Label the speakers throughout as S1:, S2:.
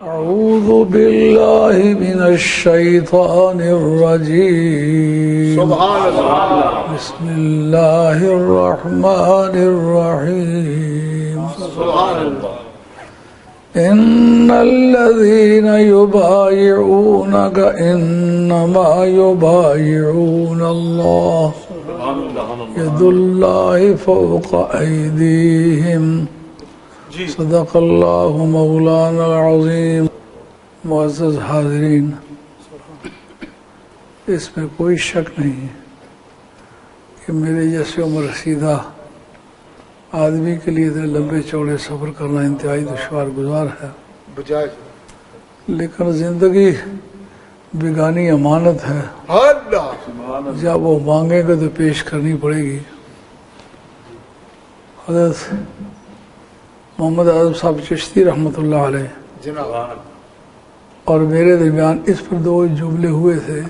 S1: أعوذ بالله من الشيطان الرجيم.
S2: سبحان الله.
S1: بسم الله الرحمن الرحيم.
S2: سبحان الله.
S1: إن الذين يبايعونك إنما يبايعون الله يد الله فوق أيديهم. صدق اللہ مولانا العظیم. معزز حاضرین، اس میں کوئی شک نہیں کہ میرے جیسے عمر رسیدہ آدمی کے لیے اتنے لمبے چوڑے سفر کرنا انتہائی دشوار گزار ہے، لیکن زندگی بیگانی امانت ہے. جب وہ مانگیں گے تو پیش کرنی پڑے گی. حضرت محمد اعظم صاحب چشتی رحمۃ اللہ علیہ اور میرے درمیان اس پر دو جملے ہوئے تھے.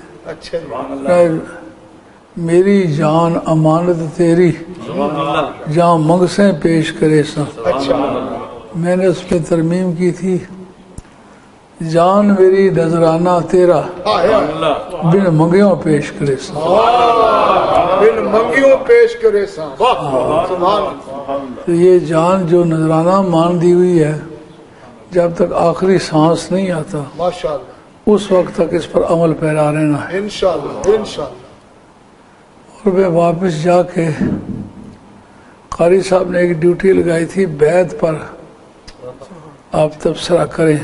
S1: میری جان امانت تیری، جہاں منگ سے پیش کرے سا. میں نے اس میں ترمیم کی تھی، جان میری نذرانہ تیرا، بن منگیوں پیش کرے سا.
S2: بن منگیوں پیش کرے سا.
S1: تو یہ جان جو نذرانہ مان دی ہوئی ہے، جب تک آخری سانس نہیں آتا
S2: ماشاءاللہ
S1: اس وقت تک اس پر عمل پیرا رہنا ہے.
S2: انشاءاللہ انشاءاللہ.
S1: اور میں واپس جا کے قاری صاحب نے ایک ڈیوٹی لگائی تھی بیعت پر، آپ تبصرہ کریں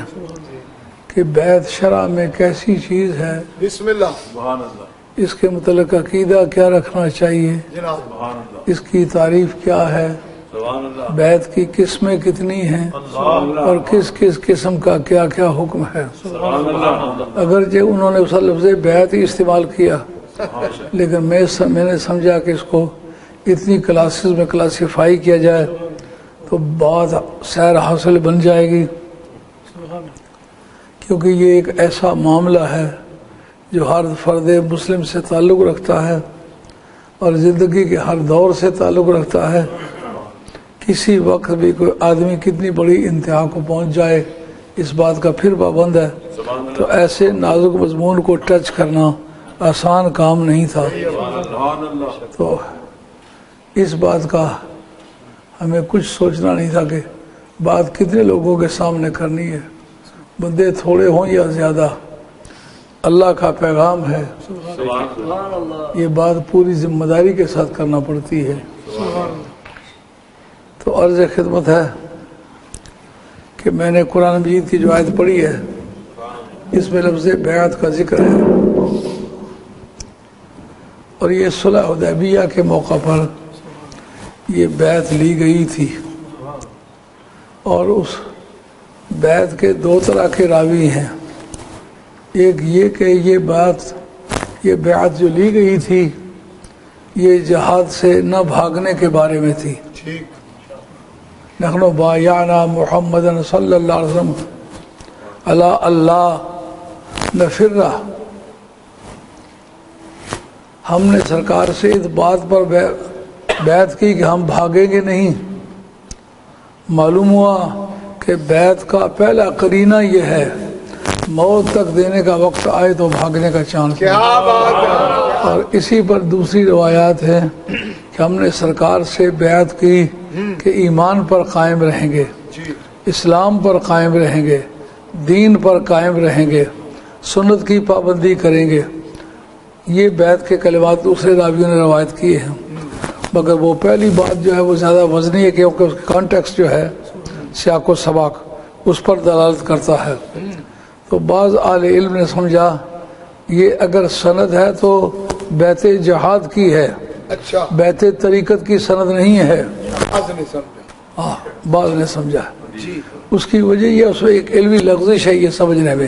S1: کہ بیعت شرع میں کیسی چیز ہے،
S2: بسم اللہ.
S1: اس کے متعلق عقیدہ کیا رکھنا چاہیے،
S2: جناب
S1: اس کی تعریف کیا ہے، بیعت کی قسمیں کتنی ہیں، اور کس کس قسم کا کیا کیا حکم ہے. اگرچہ انہوں نے اس لفظ بیعت ہی استعمال کیا، لیکن میں نے سمجھا کہ اس کو اتنی کلاسز میں کلاسیفائی کیا جائے تو بات سیر حاصل بن جائے گی، کیونکہ یہ ایک ایسا معاملہ ہے جو ہر فرد مسلم سے تعلق رکھتا ہے اور زندگی کے ہر دور سے تعلق رکھتا ہے. کسی وقت بھی کوئی آدمی کتنی بڑی انتہا کو پہنچ جائے اس بات کا پھر پابند ہے. تو ایسے نازک مضمون کو ٹچ کرنا آسان کام نہیں تھا. تو اس بات کا ہمیں کچھ سوچنا نہیں تھا کہ بات کتنے لوگوں کے سامنے کرنی ہے، بندے تھوڑے ہوں یا زیادہ، اللہ کا پیغام ہے. یہ بات پوری ذمہ داری کے ساتھ کرنا پڑتی ہے. تو عرض خدمت ہے کہ میں نے قرآن مجید کی جو آیت پڑھی ہے اس میں لفظ بیعت کا ذکر ہے، اور یہ صلح حدیبیہ کے موقع پر یہ بیعت لی گئی تھی. اور اس بیعت کے دو طرح کے راوی ہیں. ایک یہ کہ یہ بیعت جو لی گئی تھی یہ جہاد سے نہ بھاگنے کے بارے میں تھی. نحن بایعنا محمد صلی اللہ علیہ وسلم علی اللہ نفر. ہم نے سرکار سے اس بات پر بیعت کی کہ ہم بھاگیں گے نہیں. معلوم ہوا کہ بیعت کا پہلا قرینہ یہ ہے موت تک دینے کا وقت آئے تو بھاگنے کا چانس. اور اسی پر دوسری روایات ہیں کہ ہم نے سرکار سے بیعت کی کہ ایمان پر قائم رہیں گے، اسلام پر قائم رہیں گے، دین پر قائم رہیں گے، سنت کی پابندی کریں گے. یہ بیعت کے کلمات دوسرے راویوں نے روایت کیے ہیں، مگر وہ پہلی بات جو ہے وہ زیادہ وزنی ہے کیونکہ اس کا کانٹیکسٹ جو ہے سیاق و سباق اس پر دلالت کرتا ہے. تو بعض اہل علم نے سمجھا یہ اگر سند ہے تو بیعت جہاد کی ہے، بیعت طریقت کی سند نہیں ہے. بعض نے سمجھا. اس کی وجہ یہ اس میں ایک علمی لغزش ہے یہ سمجھنے میں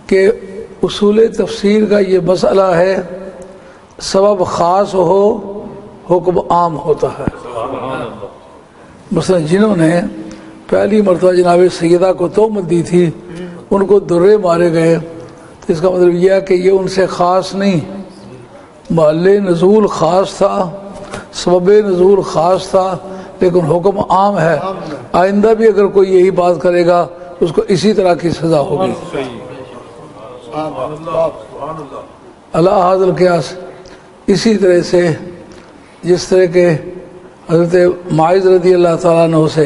S1: کہ اصول تفسیر کا یہ مسئلہ ہے سبب خاص ہو حکم عام ہوتا ہے. مثلا جنہوں نے پہلی مرتبہ جناب سیدہ کو تہمت دی تھی ان کو درے مارے گئے، تو اس کا مطلب یہ ہے کہ یہ ان سے خاص نہیں، محل نزول خاص تھا، سبب نزول خاص تھا، لیکن حکم عام ہے. آئندہ بھی اگر کوئی یہی بات کرے گا اس کو اسی طرح کی سزا ہوگی۔ اللہ حاضر قیاس اسی طرح سے جس طرح کے حضرت معاذ رضی اللہ تعالیٰ عنہ سے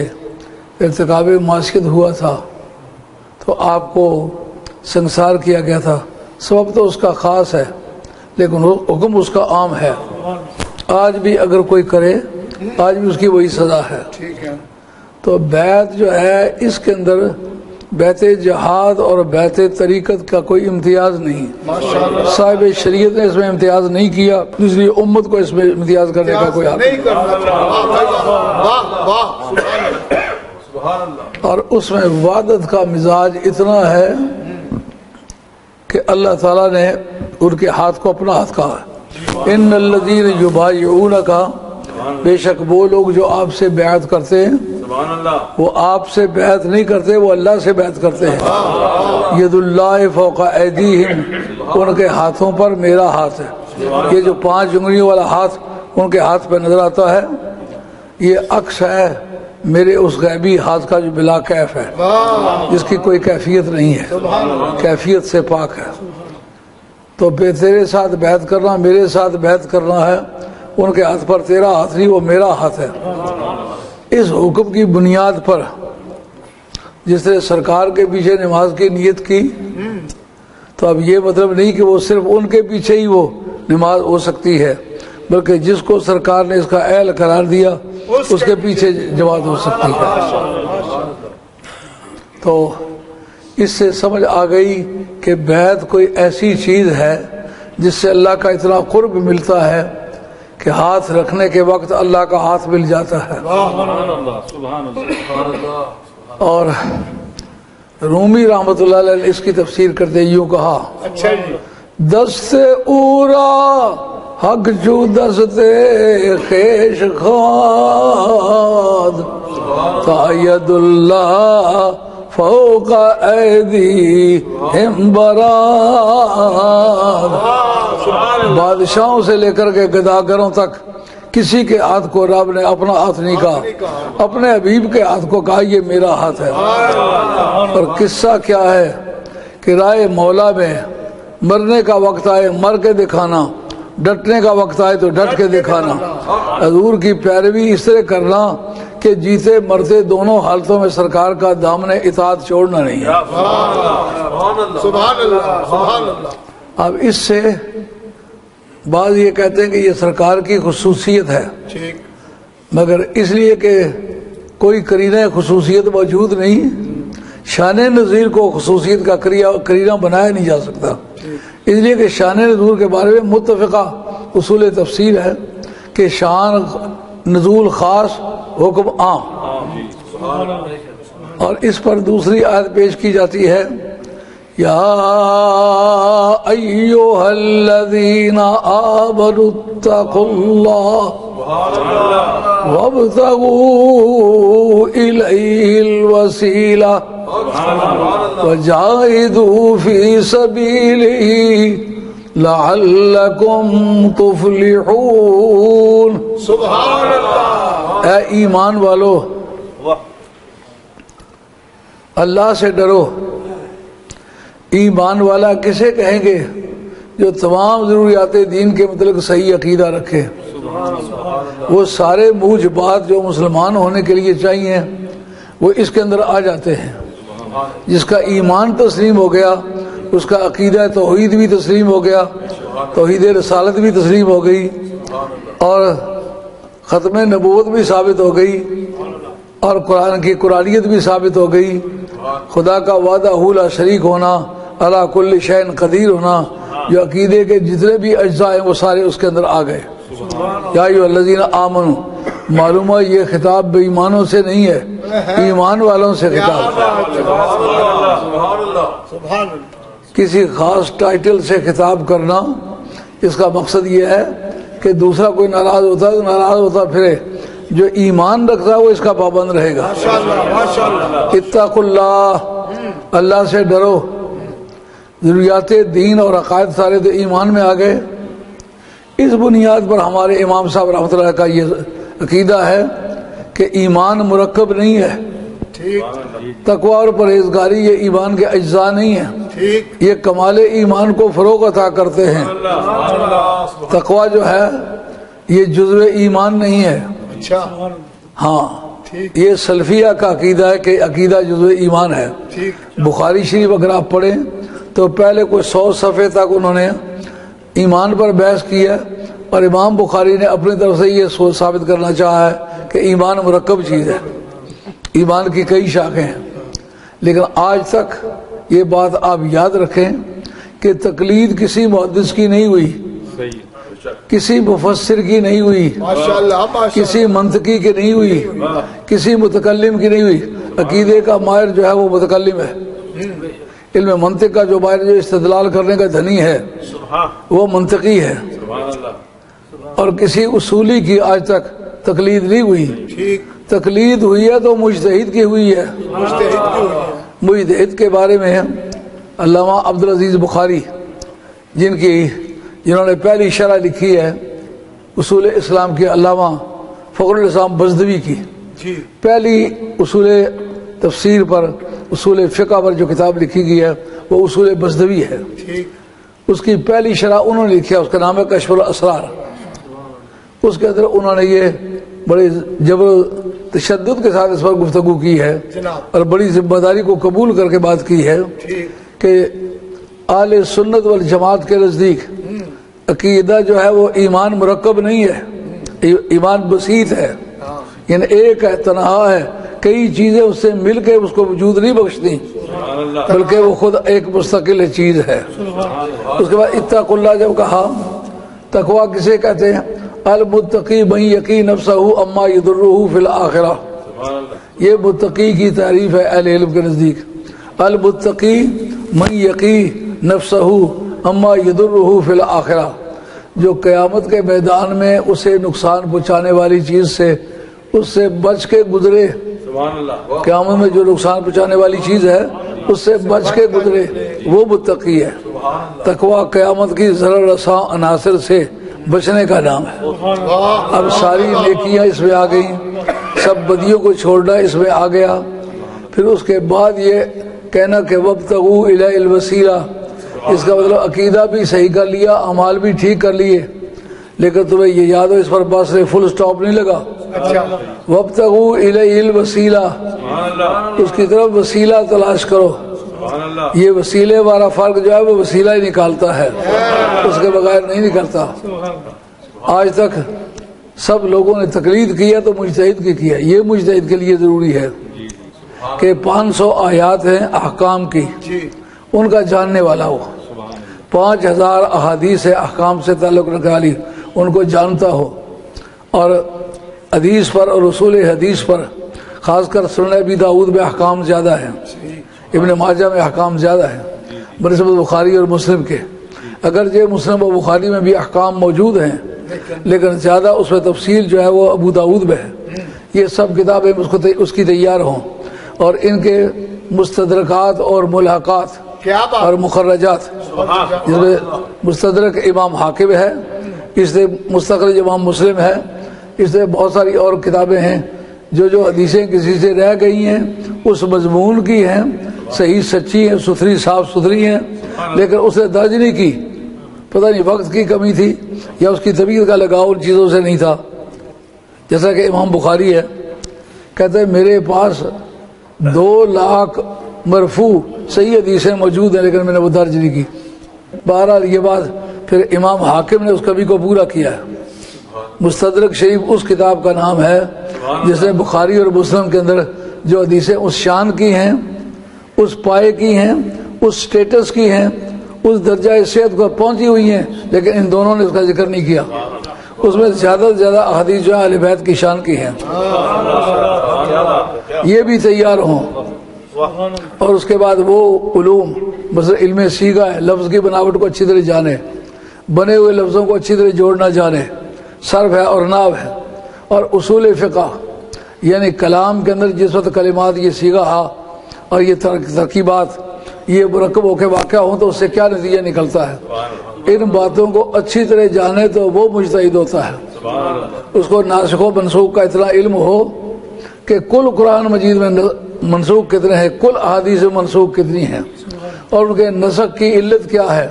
S1: ارتکاب معصیت ہوا تھا تو آپ کو سنسار کیا گیا تھا، سبب تو اس کا خاص ہے لیکن حکم اس کا عام ہے۔ آج بھی اگر کوئی کرے آج بھی اس کی وہی سزا ہے۔ تو بیعت جو ہے اس کے اندر بیعت جہاد اور بیعت طریقت کا کوئی امتیاز نہیں، صاحب شریعت نے اس میں امتیاز نہیں کیا، اس لیے امت کو اس میں امتیاز کرنے کا کوئی حق نہیں۔ اور اس میں وعدت کا مزاج اتنا ہے کہ اللہ تعالیٰ نے ان کے ہاتھ کو اپنا ہاتھ کہا، ان الذین یبایعونک، بے شک وہ لوگ جو آپ سے بیعت کرتے ہیں وہ آپ سے بیعت نہیں کرتے، وہ اللہ سے بیعت کرتے ہیں۔ ید اللہ فوق ایدیہم، ان کے ہاتھوں پر میرا ہاتھ ہے۔ یہ جو 5 انگلیوں والا ہاتھ ان کے ہاتھ پہ نظر آتا ہے یہ عکس ہے میرے اس غیبی ہاتھ کا جو بلا کیف ہے، جس کی کوئی کیفیت نہیں ہے، کیفیت سے پاک ہے۔ تو تیرے ساتھ بیعت کرنا، میرے ساتھ بیعت کرنا ہے، ان کے ہاتھ پر تیرا ہاتھ نہیں، وہ میرا ہاتھ ہے۔ اس حکم کی بنیاد پر جس طرح سرکار کے پیچھے نماز کی نیت کی تو اب یہ مطلب نہیں کہ وہ صرف ان کے پیچھے ہی وہ نماز ہو سکتی ہے، بلکہ جس کو سرکار نے اس کا اہل قرار دیا اس کے پیچھے جماعت ہو سکتی ہے۔ تو اس سے سمجھ آ گئی کہ بیعت کوئی ایسی چیز ہے جس سے اللہ کا اتنا قرب ملتا ہے کہ ہاتھ رکھنے کے وقت اللہ کا ہاتھ مل جاتا ہے۔ اور رومی رحمۃ اللہ علیہ نے اس کی تفسیر کرتے یوں کہا، دست اورا حق جو دست خیش خاد تائید اللہ فوق ایدیہم براد۔ بادشاہوں سے لے کر کے گداگروں تک کسی کے ہاتھ کو رب نے اپنا ہاتھ نہیں کہا، اپنے حبیب کے ہاتھ کو کہا یہ میرا ہاتھ ہے۔ اور قصہ کیا ہے کہ رائے مولا میں مرنے کا وقت آئے مر کے دکھانا، ڈٹنے کا وقت آئے تو ڈٹ کے دکھانا، حضور کی پیروی اس طرح کرنا کہ جیتے مرتے دونوں حالتوں میں سرکار کا دامن اطاعت چھوڑنا نہیں ہے۔
S2: سبحان اللہ سبحان اللہ۔
S1: اب اس سے بعض یہ کہتے ہیں کہ یہ سرکار کی خصوصیت ہے، مگر اس لیے کہ کوئی قرینہ خصوصیت موجود نہیں، شان نظیر کو خصوصیت کا قرینہ بنایا نہیں جا سکتا، اس لیے کہ شان نزول کے بارے میں متفقہ اصول تفسیر ہے کہ شان نزول خاص حکم عام۔ اور اس پر دوسری آیت پیش کی جاتی ہے، یا ایھا الذین آمنوا اتقوا اللہ وابتغوا الیہ الوسیلہ وجاہدوا فی سبیلہ لعلکم تفلحون۔
S2: سبحان اللہ۔
S1: اے ایمان والو اللہ سے ڈرو۔ ایمان والا کسے کہیں گے؟ جو تمام ضروریات دین کے متعلق صحیح عقیدہ رکھے، وہ سارے موجبات جو مسلمان ہونے کے لیے چاہیے وہ اس کے اندر آ جاتے ہیں۔ جس کا ایمان تسلیم ہو گیا اس کا عقیدہ توحید بھی تسلیم ہو گیا، توحید رسالت بھی تسلیم ہو گئی، اور ختم نبوت بھی ثابت ہو گئی، اور قرآن کی قرآنیت بھی ثابت ہو گئی، خدا کا وعدہ لا شریک ہونا، علی کل شیء قدیر ہونا، جو عقیدے کے جتنے بھی اجزاء ہیں وہ سارے اس کے اندر آ گئے۔ یا ایھا الذین آمنوا، معلوم ہے یہ خطاب بے ایمانوں سے نہیں ہے، ایمان والوں سے خطاب ہے۔ کسی خاص ٹائٹل سے خطاب کرنا اس کا مقصد یہ ہے کہ دوسرا کوئی ناراض ہوتا ہے تو ناراض ہوتا پھرے، جو ایمان رکھتا ہے وہ اس کا پابند رہے گا۔ اتقوا اللہ، اللہ سے ڈرو۔ ضروریات دین اور عقائد سارے تو ایمان میں آ گئے۔ اس بنیاد پر ہمارے امام صاحب رحمۃ اللہ کا یہ عقیدہ ہے کہ ایمان مرکب نہیں ہے،
S2: ٹھیک
S1: تقوی اور پرہیزگاری یہ ایمان کے اجزاء نہیں ہیں،
S2: ٹھیک
S1: یہ کمال ایمان کو فروغ عطا کرتے ہیں۔ تقوی جو ہے یہ جزو ایمان نہیں ہے،
S2: اچھا
S1: ہاں
S2: ٹھیک
S1: یہ سلفیہ کا عقیدہ ہے کہ عقیدہ جزو ایمان ہے۔
S2: ٹھیک
S1: بخاری شریف اگر آپ پڑھیں تو پہلے کوئی 100 صفحے تک انہوں نے ایمان پر بحث کی ہے، اور امام بخاری نے اپنی طرف سے یہ سوچ ثابت کرنا چاہا ہے کہ ایمان مرکب چیز ہے، ایمان کی کئی شاخیں ہیں۔ لیکن آج تک یہ بات آپ یاد رکھیں کہ تقلید کسی محدث کی نہیں ہوئی، کسی مفسر کی نہیں ہوئی،
S2: ماشاءاللہ
S1: کسی منطقی کی نہیں ہوئی، کسی متکلم کی نہیں ہوئی۔ عقیدے کا ماہر جو ہے وہ متکلم ہے، علم منطق کا جو ماہر جو استدلال کرنے کا دھنی ہے وہ منطقی ہے، اور کسی اصولی کی آج تک تقلید نہیں ہوئی۔
S2: ٹھیک
S1: تقلید ہوئی ہے تو مجتہد کی ہوئی ہے۔
S2: مجتہد کی ہوئی ہے۔
S1: مجتہد کے بارے میں علامہ عبدالعزیز بخاری جنہوں نے پہلی شرح لکھی ہے اصول اسلام کی، علامہ فخر الاسلام بزدوی کی
S2: جی
S1: پہلی اصول تفسیر پر، اصول فقہ پر جو کتاب لکھی گئی ہے وہ اصول بزدوی ہے۔
S2: ٹھیک
S1: اس کی پہلی شرح انہوں نے لکھی ہے، اس کا نام ہے کشف الاسرار۔ اس کے اندر انہوں نے یہ بڑے جبر تشدد کے ساتھ اس پر گفتگو کی ہے،
S2: جناب
S1: اور بڑی ذمہ داری کو قبول کر کے بات کی ہے
S2: ٹھیک
S1: کہ اہل سنت والجماعت کے نزدیک عقیدہ جو ہے وہ ایمان مرکب نہیں ہے، ایمان بسیط ہے، یعنی ایک ہے، تنہا ہے، کئی چیزیں اس سے مل کے اس کو وجود نہیں بخشتی، بلکہ وہ خود ایک مستقل چیز ہے۔ اس کے بعد اتقوا اللہ جب کہا، تقویٰ کسے کہتے ہیں؟ المتقی من یقی نفسہ اما یضرہ فی الآخرہ، یہ متقی کی تعریف ہے اہل علم کے نزدیک۔ المتقی من یقی نفسہ اما یضرہ فی الآخرہ، جو قیامت کے میدان میں اسے نقصان پہنچانے والی چیز سے اس سے بچ کے گزرے، قیامت میں جو نقصان پہنچانے والی چیز ہے اس سے بچ کے گزرے، وہ متقی ہے۔ تقویٰ قیامت کی ضرر رساں عناصر سے بچنے کا نام ہے۔ اب ساری نیکیاں اس میں آ گئیں، سب بدیوں کو چھوڑنا اس میں آ گیا۔ پھر اس کے بعد یہ کہنا کہ وابتغوا الی الوسیلہ، اس کا مطلب عقیدہ بھی صحیح کر لیا، اعمال بھی ٹھیک کر لیے، لیکن تمہیں یہ یاد ہو اس پر بس سے فل سٹاپ نہیں لگا۔ وابتغوا الی الوسیلہ، اس کی طرف وسیلہ تلاش کرو۔ یہ وسیلے والا فرق جو ہے وہ وسیلہ ہی نکالتا ہے، اس کے بغیر نہیں نکلتا۔ آج تک سب لوگوں نے تقلید کی ہے تو مجتہد کی کیا، یہ مجتہد کے لیے ضروری ہے کہ 500 آیات ہیں احکام کی، ان کا جاننے والا ہو، 5000 احادیث احکام سے تعلق رکھنے والی ان کو جانتا ہو، اور حدیث پر اور رسول حدیث پر، خاص کر سنن ابی داؤد میں احکام زیادہ ہیں، ابن ماجہ میں احکام زیادہ ہیں بنسبت بخاری اور مسلم کے۔ اگرچہ مسلم و بخاری میں بھی احکام موجود ہیں، لیکن زیادہ اس میں تفصیل جو ہے وہ ابو داؤد میں ہے۔ یہ سب کتابیں اس کی تیار ہوں، اور ان کے مستدرکات اور ملحقات اور مخرجات، جس میں مستدرک امام حاکم ہے، اس سے مستخرج امام مسلم ہے، اس سے بہت ساری اور کتابیں ہیں جو حدیثیں کسی سے رہ گئی ہیں اس مضمون کی ہیں، صحیح سچی ہیں، ستھری صاف ستھری ہیں، لیکن اسے درج نہیں کی، پتہ نہیں وقت کی کمی تھی یا اس کی طبیعت کا لگاؤ ان چیزوں سے نہیں تھا۔ جیسا کہ امام بخاری ہے، کہتے ہیں میرے پاس 2 لاکھ مرفوع صحیح حدیثیں موجود ہیں، لیکن میں نے وہ درج نہیں کی۔ بہرحال یہ بات پھر امام حاکم نے اس کمی کو پورا کیا ہے۔ مستدرک شریف اس کتاب کا نام ہے جس نے بخاری اور مسلم کے اندر جو حدیثیں اس شان کی ہیں، اس پائے کی ہیں، اس سٹیٹس کی ہیں، اس درجہ صحت کو پہنچی ہوئی ہیں، لیکن ان دونوں نے اس کا ذکر نہیں کیا۔ اس میں زیادہ سے زیادہ احادیث جو اہل بیت کی شان کی ہیں، یہ بھی تیار ہوں۔ اور اس کے بعد وہ علوم، مثلا علم صیغہ ہے، لفظ کی بناوٹ کو اچھی طرح جانے، بنے ہوئے لفظوں کو اچھی طرح جوڑنا جانے، صرف ہے اور نحو ہے، اور اصول فقہ یعنی کلام کے اندر جس وقت کلمات یہ صیغہ اور یہ ترکیبات یہ مرکب ہو کے واقع ہوں تو اس سے کیا نتیجہ نکلتا ہے، ان باتوں کو اچھی طرح جانے تو وہ مجتہد ہوتا ہے۔ اس کو ناسخ و منسوخ کا اتنا علم ہو کہ کل قرآن مجید میں منسوخ کتنے ہیں، کل احادیث منسوخ کتنی ہیں، اور ان کے نسخ کی علت کیا ہے،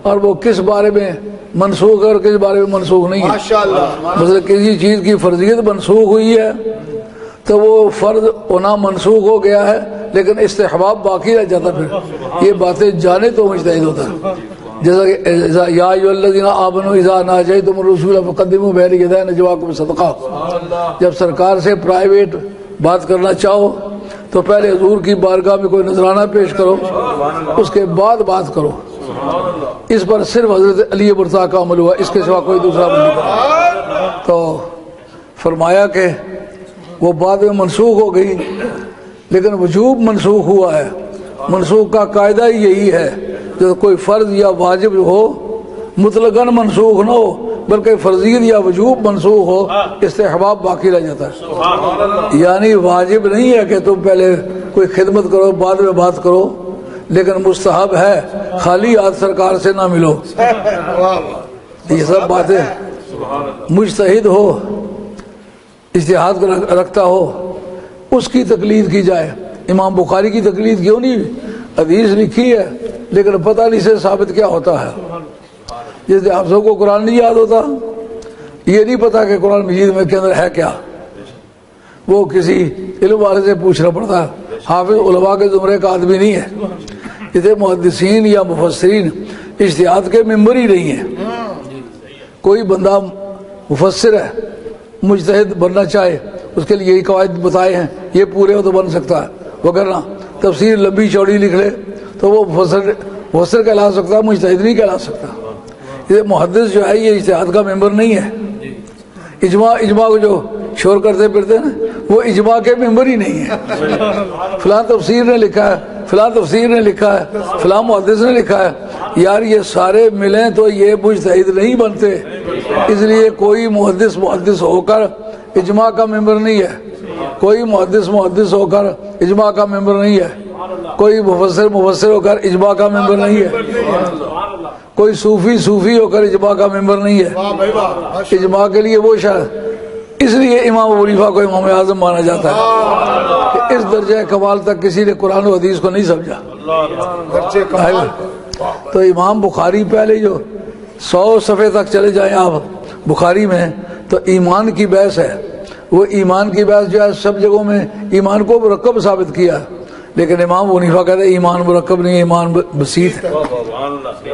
S1: اور وہ کس بارے میں منسوخ ہے اور کس بارے میں منسوخ نہیں ہے۔
S2: ماشاءاللہ
S1: مثلا کسی چیز کی فرضیت منسوخ ہوئی ہے تو وہ فرض ہونا منسوخ ہو گیا ہے لیکن استحباب باقی رہ جاتا، پھر یہ باتیں جانے تو مجتہد ہوتا ہے۔ جیسا کہ یا ایھا الذین آمنوا اذا ناجیتم الرسول فقدموا بین یدی نجواکم صدقہ، جب سرکار سے پرائیویٹ بات کرنا چاہو تو پہلے حضور کی بارگاہ میں کوئی نذرانہ پیش کرو، اس کے بعد بات کرو۔ اس پر صرف حضرت علی برطا کا عمل ہوا، اس کے سوا کوئی دوسرا عمل نہیں کرا۔ تو فرمایا کہ وہ بعد میں منسوخ ہو گئی، لیکن وجوب منسوخ ہوا ہے۔ منسوخ کا قاعدہ ہی یہی ہے، جب کوئی فرض یا واجب ہو مطلقاً منسوخ نہ ہو بلکہ فرضیت یا وجوب منسوخ ہو، استحباب باقی رہ جاتا ہے۔ یعنی واجب نہیں ہے کہ تم پہلے کوئی خدمت کرو بعد میں بات کرو، لیکن مستحب ہے خالی ہاتھ سرکار سے نہ ملو۔ یہ سب باتیں مجتہد ہو، اجتہاد رکھتا ہو، اس کی تقلید کی جائے۔ امام بخاری کی تقلید کیوں نہیں؟ حدیث لکھی ہے لیکن پتہ نہیں سے ثابت کیا ہوتا ہے۔ جیسے آپ سب کو قرآن نہیں یاد ہوتا، یہ نہیں پتا کہ قرآن مجید میں کے اندر ہے کیا، وہ کسی علم والے سے پوچھنا پڑتا ہے۔ حافظ علماء کے زمرے کا آدمی نہیں ہے، جیسے محدثین یا مفسرین اجتہاد کے ممبر ہی نہیں ہیں۔ کوئی بندہ مفسر ہے، مجتہد بننا چاہے، اس کے لیے یہی قواعد بتائے ہیں، یہ پورے ہو تو بن سکتا ہے، وغیرہ تفسیر لمبی چوڑی لکھ لے تو وہ مفسر کہلا سکتا ہے، مجتہد نہیں کہلا سکتا۔ یہ محدث جو ہے یہ اجتہاد کا ممبر نہیں ہے۔ اجماع کو جو شور کرتے پھرتے ہیں نا، وہ اجماع کے ممبر ہی نہیں ہے۔ فلاں تفسیر نے لکھا ہے، فلاں تفسیر نے لکھا ہے، فلاں محدث نے لکھا ہے، یار یہ سارے ملیں تو یہ مجتہد نہیں بنتے۔ اس لیے کوئی محدث ہو کر اجماع کا ممبر نہیں ہے، کوئی محدث ہو کر اجماع کا ممبر نہیں ہے، کوئی مفسر ہو کر اجماع کا ممبر نہیں ہے، کوئی صوفی ہو کر اجماع کا ممبر نہیں ہے۔ اجماع کے لیے وہ شاید اس لیے امام ابو حنیفہ کو امام اعظم مانا جاتا ہے کہ اس درجہ کمال تک کسی نے قرآن و حدیث کو نہیں سمجھا۔ تو امام بخاری پہلے جو 100 صفحے تک چلے جائیں آپ بخاری میں تو ایمان کی بحث ہے، وہ ایمان کی بحث جو ہے سب جگہوں میں ایمان کو مرکب ثابت کیا، لیکن امام ابو حنیفہ کہتے ہیں ایمان مرکب نہیں، ایمان بسیط ہے،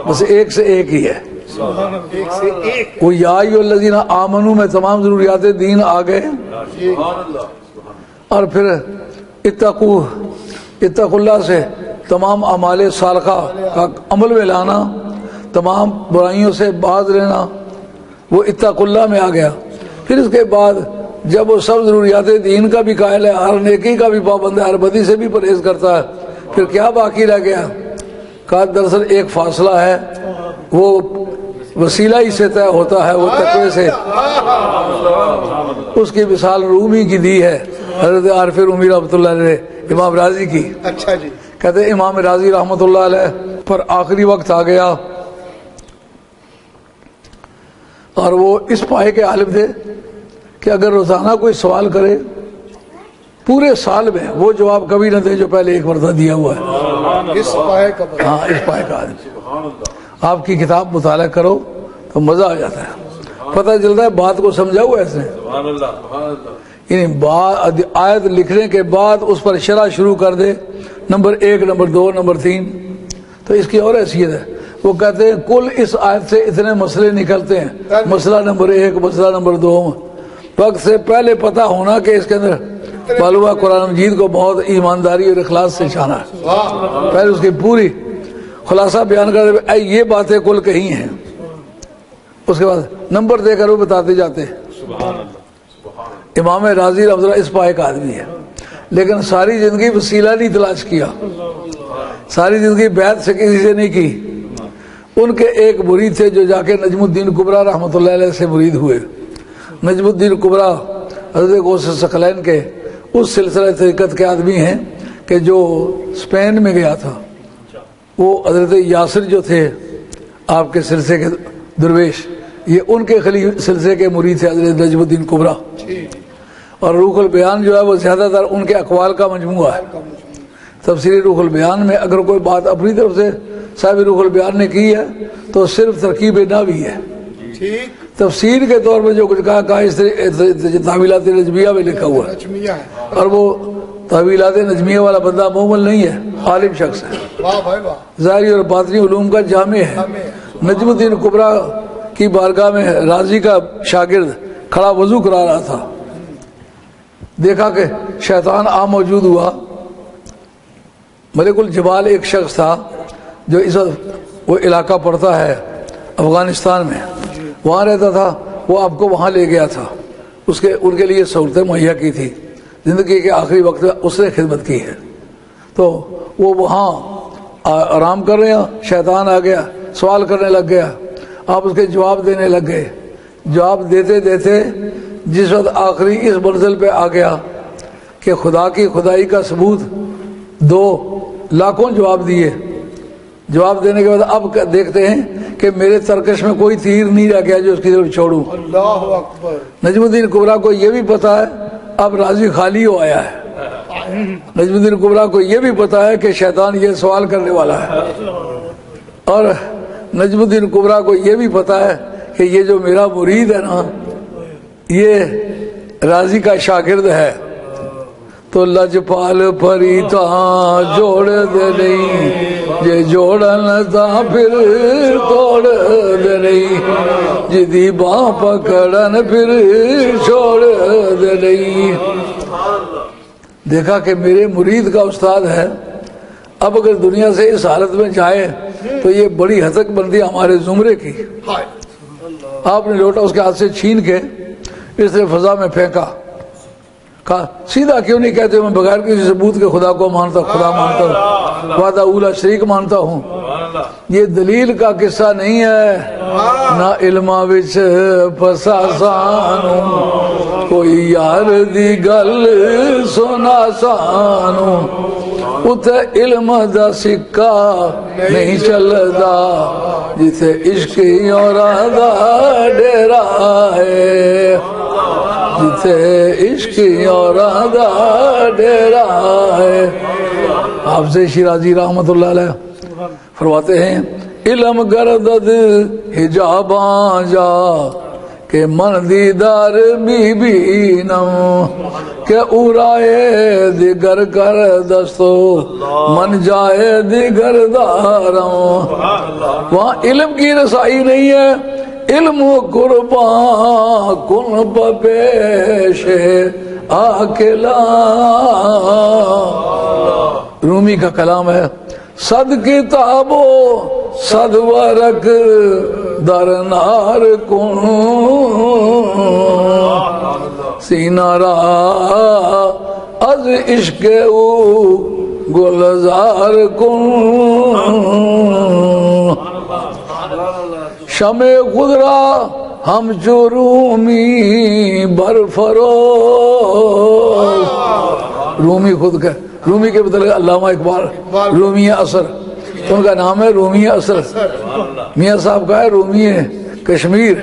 S1: بس ایک سے ایک ہی ہے۔ وہ یا ایھا الذین آمنوا میں تمام ضروریات دین آ گئے، اور پھر اتقوا اللہ سے تمام اعمال صالحہ کا عمل میں لانا، تمام برائیوں سے باز رہنا، وہ اتقوا اللہ میں آ گیا۔ پھر اس کے بعد جب وہ سب ضروریات دین کا بھی قائل ہے، ہر نیکی کا بھی پابند ہے، ہر بدی سے بھی پرہیز کرتا ہے، پھر کیا باقی رہ گیا؟ کہا دراصل ایک فاصلہ ہے، وہ وسیلہ ہی سے طے ہوتا ہے، وہ تقوی سے۔ اس کی مثال رومی کی دی ہے حضرت عارف رومی رحمۃ اللہ علیہ، امام راضی کی۔
S2: اچھا جی،
S1: کہتے ہیں امام راضی رحمۃ اللہ علیہ پر آخری وقت آ گیا اور وہ اس پائے کے عالم تھے کہ اگر روزانہ کوئی سوال کرے پورے سال میں وہ جواب کبھی نہ دے جو پہلے ایک مرتبہ دیا ہوا ہے۔
S2: اس پائے کا
S1: ہاں، اس پائے کا عالم۔ آپ کی کتاب مطالعہ کرو تو مزہ آ جاتا ہے، پتہ چلتا ہے بات کو سمجھا ہوا ہے اس نے۔ یعنی آیت لکھنے کے بعد اس پر شرح شروع کر دے، نمبر 1، نمبر 2، نمبر 3، تو اس کی اور حیثیت ہے۔ وہ کہتے ہیں کل اس آیت سے اتنے مسئلے نکلتے ہیں، مسئلہ نمبر 1، مسئلہ نمبر 2، وقت سے پہلے پتہ ہونا کہ اس کے اندر معلوم ہے قرآن مجید کو بہت ایمانداری اور اخلاص سے چھانا ہے، پہلے اس کی پوری خلاصہ بیان کر دے، یہ باتیں کل کہی ہیں، اس کے بعد نمبر دے کر وہ بتاتے جاتے ہیں۔ امام راضی رحمۃ اللہ اس پائے کا آدمی ہے، لیکن ساری زندگی وسیلہ نہیں تلاش کیا، ساری زندگی بیعت سے کسی سے نہیں کی۔ ان کے ایک مرید تھے جو جا کے نجم الدین کبریٰ رحمۃ اللہ علیہ سے مرید ہوئے۔ نجم الدین کبریٰ حضرت غوث ثقلین کے اس سلسلہ طریقت کے آدمی ہیں کہ جو اسپین میں گیا تھا، وہ حضرت یاسر جو تھے آپ کے سلسلے کے درویش، یہ ان کے سلسلے کے مرید تھے حضرت نجم الدین کبریٰ۔ اور روح البیان جو ہے وہ زیادہ تر ان کے اقوال کا مجموعہ ہے۔ تفسیر روح البیان میں اگر کوئی بات اپنی طرف سے صاحب روح البیان نے کی ہے تو صرف ترکیب نحوی ہے۔
S2: ٹھیک
S1: تفسیر کے طور پہ جو کچھ کہا اس تعویلات نجمیہ میں لکھا ہوا ہے،
S2: نجمیہ ہے۔
S1: اور وہ تعویلات نجمیہ والا بندہ مومن نہیں ہے، عالم شخص ہے،
S2: واہ بھائی واہ،
S1: ظاہری اور باطنی علوم کا جامع ہے۔ نجم الدین کبریٰ کی بارگاہ میں رازی کا شاگرد کھڑا وضو کرا رہا تھا، دیکھا کہ شیطان آ موجود ہوا۔ ملک الجبال ایک شخص تھا جو اس وقت وہ علاقہ پڑتا ہے افغانستان میں، وہاں رہتا تھا، وہ آپ کو وہاں لے گیا تھا، ان کے لیے سہولتیں مہیا کی تھی، زندگی کے آخری وقت میں اس نے خدمت کی ہے۔ تو وہ وہاں آرام کر رہے ہیں، شیطان آ گیا، سوال کرنے لگ گیا، آپ اس کے جواب دینے لگ گئے۔ جواب دیتے دیتے جس وقت آخری اس منزل پہ آ گیا کہ خدا کی خدائی کا ثبوت 2 لاکھوں جواب دیے، جواب دینے کے بعد اب دیکھتے ہیں کہ میرے ترکش میں کوئی تیر نہیں رہ گیا جو اس کی طرف چھوڑوں۔
S2: اللہ اکبر۔
S1: نجم الدین کبریٰ کو یہ بھی پتا ہے اب راضی خالی ہو آیا ہے، نجم الدین کبریٰ کو یہ بھی پتا ہے کہ شیطان یہ سوال کرنے والا ہے، اور نجم الدین کبریٰ کو یہ بھی پتا ہے کہ یہ جو میرا مرید ہے نا یہ راضی کا شاگرد ہے۔ تو لجپال پریتا جوڑ دے نہیں، جے جوڑن تا پھر توڑ دے نہیں، جدی باں پکڑن پھر چھوڑ دے نہیں۔ دیکھا کہ میرے مرید کا استاد ہے، اب اگر دنیا سے اس حالت میں جائے تو یہ بڑی ہتک بندی ہمارے زمرے کی۔ آپ نے لوٹا اس کے ہاتھ سے چھین کے اس نے فضا میں پھینکا، کہا سیدھا کیوں نہیں کہتے میں بغیر کسی ثبوت کے خدا کو مانتا، خدا مانتا ہوں، وحدہ اولا شریک مانتا ہوں۔ یہ دلیل کا قصہ نہیں ہے، نہ علمہ وچ پسا سانو، کوئی یار دی گل سنا سانو، اتھے علم دا سکہ نہیں چلدا، جتھے عشق یاراں دا ڈیرا ہے، جتھے عشق یاراں دا ڈیرا ہے۔ حافظ شیرازی رحمت اللہ علیہ فرماتے ہیں علم گردد حجاباں جا کہ من دیدار بی بینم، کہ اورائے دیگر کر دستو من جائے دیگر دارم۔ وہاں علم کی رسائی نہیں ہے، علم و قربان کن پیش آکلا۔ رومی کا کلام ہے، صد کتابو صد ورق در نار کن، سینہ را از عشق او گلزار کن، شمع خضرا ہم جو رومی برفروز۔ رومی خود کا، رومی کے بدلے علامہ اقبال، رومیہ اثر، ان کا نام ہے رومیہ اثر، میاں صاحب کا ہے رومیہ کشمیر۔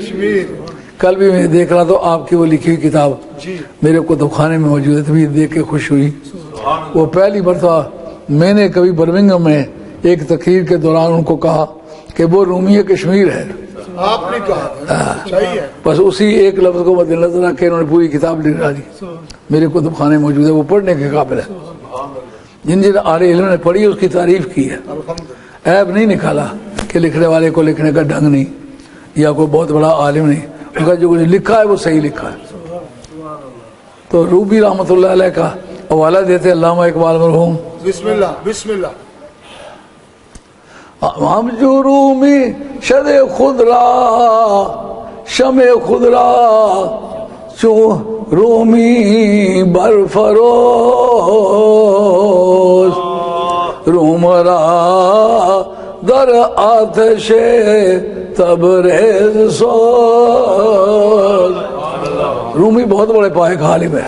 S1: کل بھی میں دیکھ رہا تو آپ کی وہ لکھی ہوئی کتاب میرے کتب خانے میں موجود ہے، تبھی دیکھ کے خوش ہوئی۔ وہ پہلی مرتبہ میں نے کبھی برمنگھم میں ایک تقریر کے دوران ان کو کہا کہ وہ رومیہ کشمیر ہے،
S2: آپ نے کہا صحیح ہے،
S1: بس اسی ایک لفظ کو مد نظر رکھ کے انہوں نے پوری کتاب لکھ ڈالی، میرے کتب خانے موجود ہے، وہ پڑھنے کے قابل ہے۔ جن جن اہل علم نے پڑھی اس کی تعریف کی ہے، عیب نہیں نکالا کہ لکھنے والے کو لکھنے کا ڈھنگ نہیں یا کوئی بہت بڑا عالم نہیں، ان کا جو کچھ لکھا ہے وہ صحیح لکھا ہے۔ تو روبی رحمۃ اللہ علیہ کا حوالہ دیتے علامہ اقبال مرحوم،
S2: بسم اللہ بسم اللہ۔
S1: ہم جو رومی شد خضرا شمع خضرا چو رومی برفروز، روم را در آتش تبریز سوز۔ رومی بہت بڑے پائے کا عالم ہے،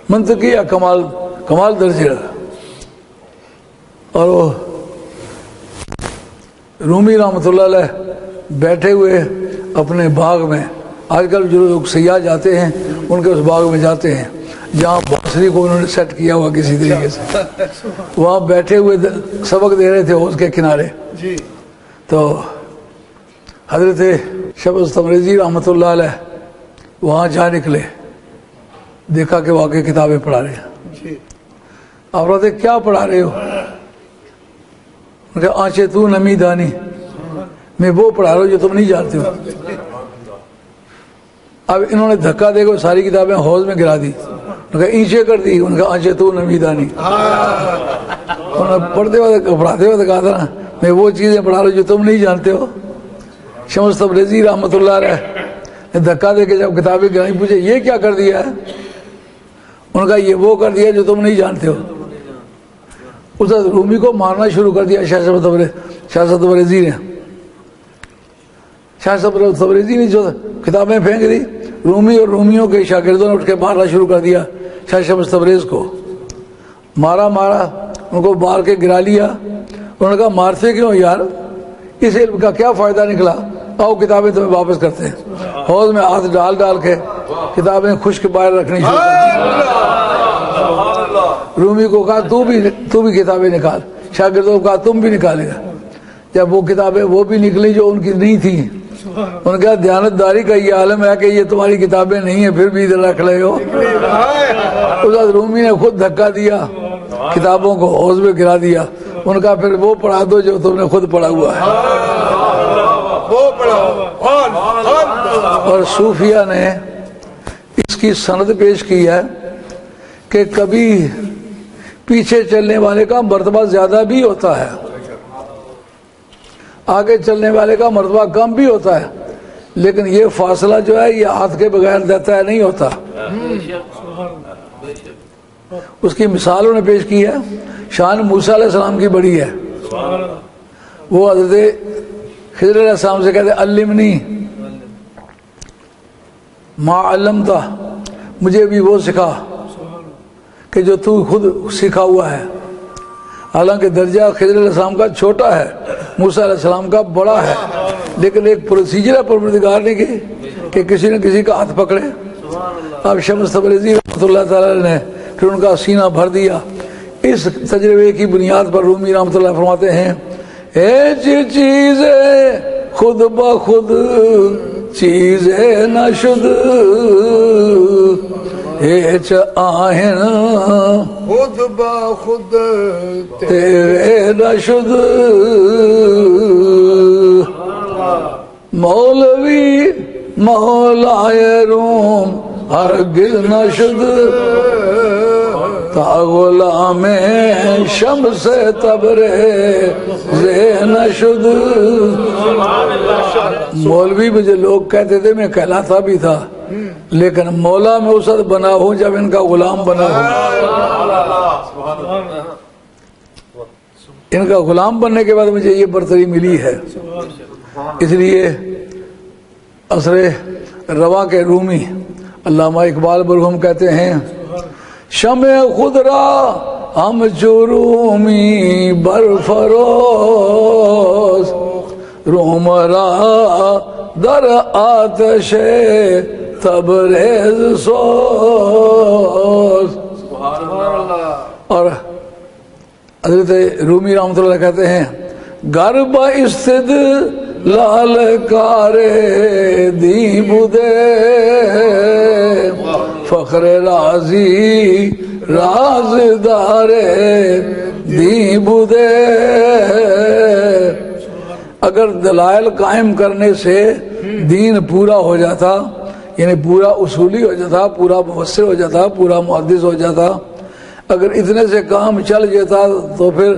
S1: منطقی یا کمال درجے کا، اور وہ رومی رحمۃ اللہ علیہ بیٹھے ہوئے اپنے باغ میں، آج کل جو لوگ سیاح جاتے ہیں ان کے اس باغ میں جاتے ہیں، جہاں بانسری کو انہوں نے سیٹ کیا ہوا کسی طریقے سے، وہاں بیٹھے ہوئے سبق دے رہے تھے حوض کے کنارے،
S2: جی
S1: تو حضرت شمس تبریزی رحمۃ اللہ علیہ وہاں جا نکلے، دیکھا کہ واقعی کتابیں پڑھا رہے ہیں۔
S2: جی
S1: آپ رہتے کیا پڑھا رہے ہو؟ ان کا آنچے تو نمی دانی، میں وہ پڑھا رہا ہوں جو تم نہیں جانتے ہو۔ اب انہوں نے دھکا دے کر ساری کتابیں حوض میں گرا دی، ان کا اینچے کر دی، ان کا آنچے تو نمی دانی۔ انہوں نے پڑھتے ہوئے پڑھاتے ہوئے کہا تھا نا میں وہ چیزیں پڑھا رہا ہوں جو تم نہیں جانتے ہو۔ شمس تبریزی رحمۃ اللہ علیہ نے دھکا دے کے جب کتابیں گرائی پوچھے یہ کیا کر دیا ہے؟ ان کا یہ وہ کر دیا جو تم نہیں جانتے ہو۔ اس رومی کو مارنا شروع کر دیا شاہ صاحب تبریزی نے۔ شاہ صاحب تبریزی نے جو کتابیں پھینک دی، رومی اور رومیوں کے شاگردوں نے اٹھ کے مارنا شروع کر دیا شاہ شمس تبریز کو۔ مارا ان کو مار کے گرا لیا۔ انہوں نے کہا مارتے کیوں یار، اس علم کا کیا فائدہ نکلا، آؤ کتابیں تمہیں واپس کرتے ہیں۔ حوض میں ہاتھ ڈال کے کتابیں خشک باہر رکھنی شروع کر دی۔ رومی کو کہا تو بھی کتابیں نکال، شاگردوں کو کہا تم بھی نکالے گا۔ جب وہ کتابیں وہ بھی نکلی جو ان کی نہیں تھیں، ان کا دیانتداری کا یہ عالم ہے کہ یہ تمہاری کتابیں نہیں ہیں پھر بھی ادھر رکھ رہے ہو۔ اس وقت رومی نے خود دھکا دیا، کتابوں کو حوض میں گرا دیا۔ ان کا پھر وہ پڑھا دو جو تم نے خود پڑھا ہوا ہے۔ اور صوفیہ نے اس کی سند پیش کی ہے کہ کبھی پیچھے چلنے والے کا مرتبہ زیادہ بھی ہوتا ہے، آگے چلنے والے کا مرتبہ کم بھی ہوتا ہے، لیکن یہ فاصلہ جو ہے یہ ہاتھ کے بغیر دیتا ہے نہیں ہوتا۔ اس کی مثال انہوں نے پیش کی ہے، شان موسیٰ علیہ السلام کی بڑی ہے۔ وہ حضرت خضر علیہ السلام سے کہتے علمنی ما علمتا، مجھے بھی وہ سکھا کہ جو تو خود سیکھا ہوا ہے۔ حالانکہ درجہ خضر علیہ السلام کا چھوٹا ہے، موسیٰ علیہ السلام کا بڑا ہے، لیکن ایک پروسیجر ہے پروردگار نے کی کہ کسی نہ کسی کا ہاتھ پکڑے۔ اب شمس تبریزی رحمۃ اللہ تعالی نے پھر ان کا سینہ بھر دیا۔ اس تجربے کی بنیاد پر رومی رحمۃ اللہ فرماتے ہیں ایچ چیزیں خود بخود چیزیں نہ شد، ایچ آہن
S2: خود بخود
S1: تیرے نہ شد، مولوی مولائے روم ہرگز نہ شد، تا غلام شمس تبریز نہ شد۔ مولوی مجھے لوگ کہتے تھے میں کہلاتا بھی تھا، لیکن مولا میں اس وقت بنا ہوں جب ان کا غلام بنا ہوں۔ ان کا غلام بننے کے بعد مجھے یہ برتری ملی ہے۔ اس لیے عصر رواں کے رومی علامہ اقبال برہم کہتے ہیں شمع خود را ہم جرومی برفروز، روم را در آتش تبریز سوز۔ اور حضرت رومی رحمۃ اللہ کہتے ہیں گرب استدلال کار دی بدے، فخر رازی رازدار دی بدے۔ اگر دلائل قائم کرنے سے دین پورا ہو جاتا، یعنی پورا اصولی ہو جاتا، پورا مفسر ہو جاتا، پورا محدث ہو جاتا، اگر اتنے سے کام چل جاتا تو پھر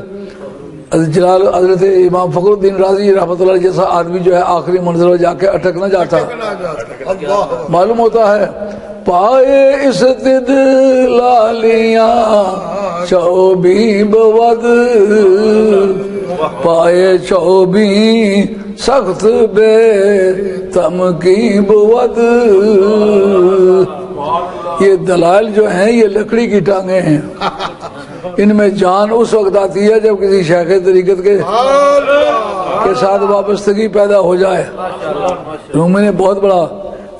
S1: جلال حضرت امام فخر الدین رازی رحمۃ اللہ جیسا آدمی جو ہے آخری منزل میں جا کے اٹک نہ جاتا۔ معلوم ہوتا ہے پائے استدلالیاں چوبی بود، پائے چوبی سخت بے تمکی بود۔ یہ دلائل جو ہیں یہ لکڑی کی ٹانگیں ہیں، ان میں جان اس وقت آتی ہے جب کسی شیخ طریقت کے ساتھ وابستگی پیدا ہو جائے۔ رومی نے بہت بڑا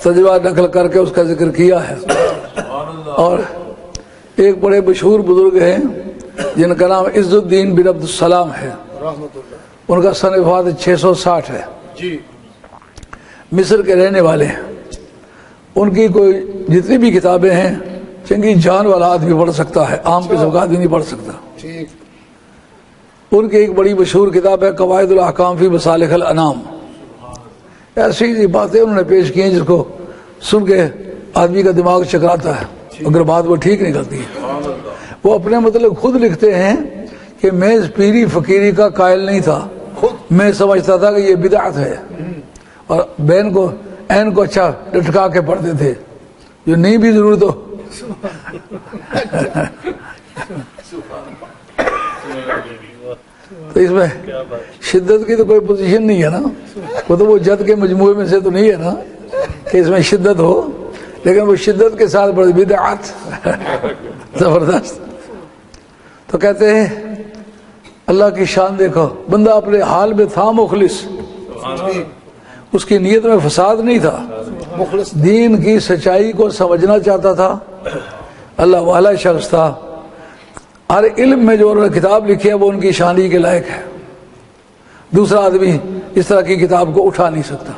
S1: تجربہ نقل کر کے اس کا ذکر کیا ہے۔ اور ایک بڑے مشہور بزرگ ہیں جن کا نام عز الدین بن عبد السلام ہے،
S2: رحمت اللہ
S1: ان کا سن وفات 660 ہے،
S2: جی
S1: مصر کے رہنے والے ہیں۔ ان کی کوئی جتنی بھی کتابیں ہیں چنگی جان والا آدمی پڑھ سکتا ہے، عام قسم کا آدمی نہیں پڑھ سکتا۔
S2: ٹھیک
S1: ان کی ایک بڑی مشہور کتاب ہے قواعد الاحکام فی مصالح الانام۔ ایسی باتیں انہوں نے پیش کی ہیں جس کو سن کے آدمی کا دماغ چکراتا ہے اگر بات وہ ٹھیک نکلتی ہے۔ وہ اپنے مطلب خود لکھتے ہیں کہ میں اس پیری فقیری کا قائل نہیں تھا، میں سمجھتا تھا کہ یہ بدعت ہے، اور بین کو عین کو اچھا لٹکا کے پڑھتے تھے، جو نہیں بھی ضرور تو تو اس میں شدت کی تو کوئی پوزیشن نہیں ہے نا، وہ تو وہ جد کے مجموعے میں سے تو نہیں ہے نا کہ اس میں شدت ہو، لیکن وہ شدت کے ساتھ بڑی بدعت زبردست۔ تو کہتے ہیں اللہ کی شان دیکھو، بندہ اپنے حال میں تھا مخلص، اس کی نیت میں فساد نہیں تھا،
S2: مخلص
S1: دین کی سچائی کو سمجھنا چاہتا تھا، اللہ والا شخص تھا۔ ہر علم میں جو انہوں نے کتاب لکھی ہے وہ ان کی شانی کے لائق ہے، دوسرا آدمی اس طرح کی کتاب کو اٹھا نہیں سکتا۔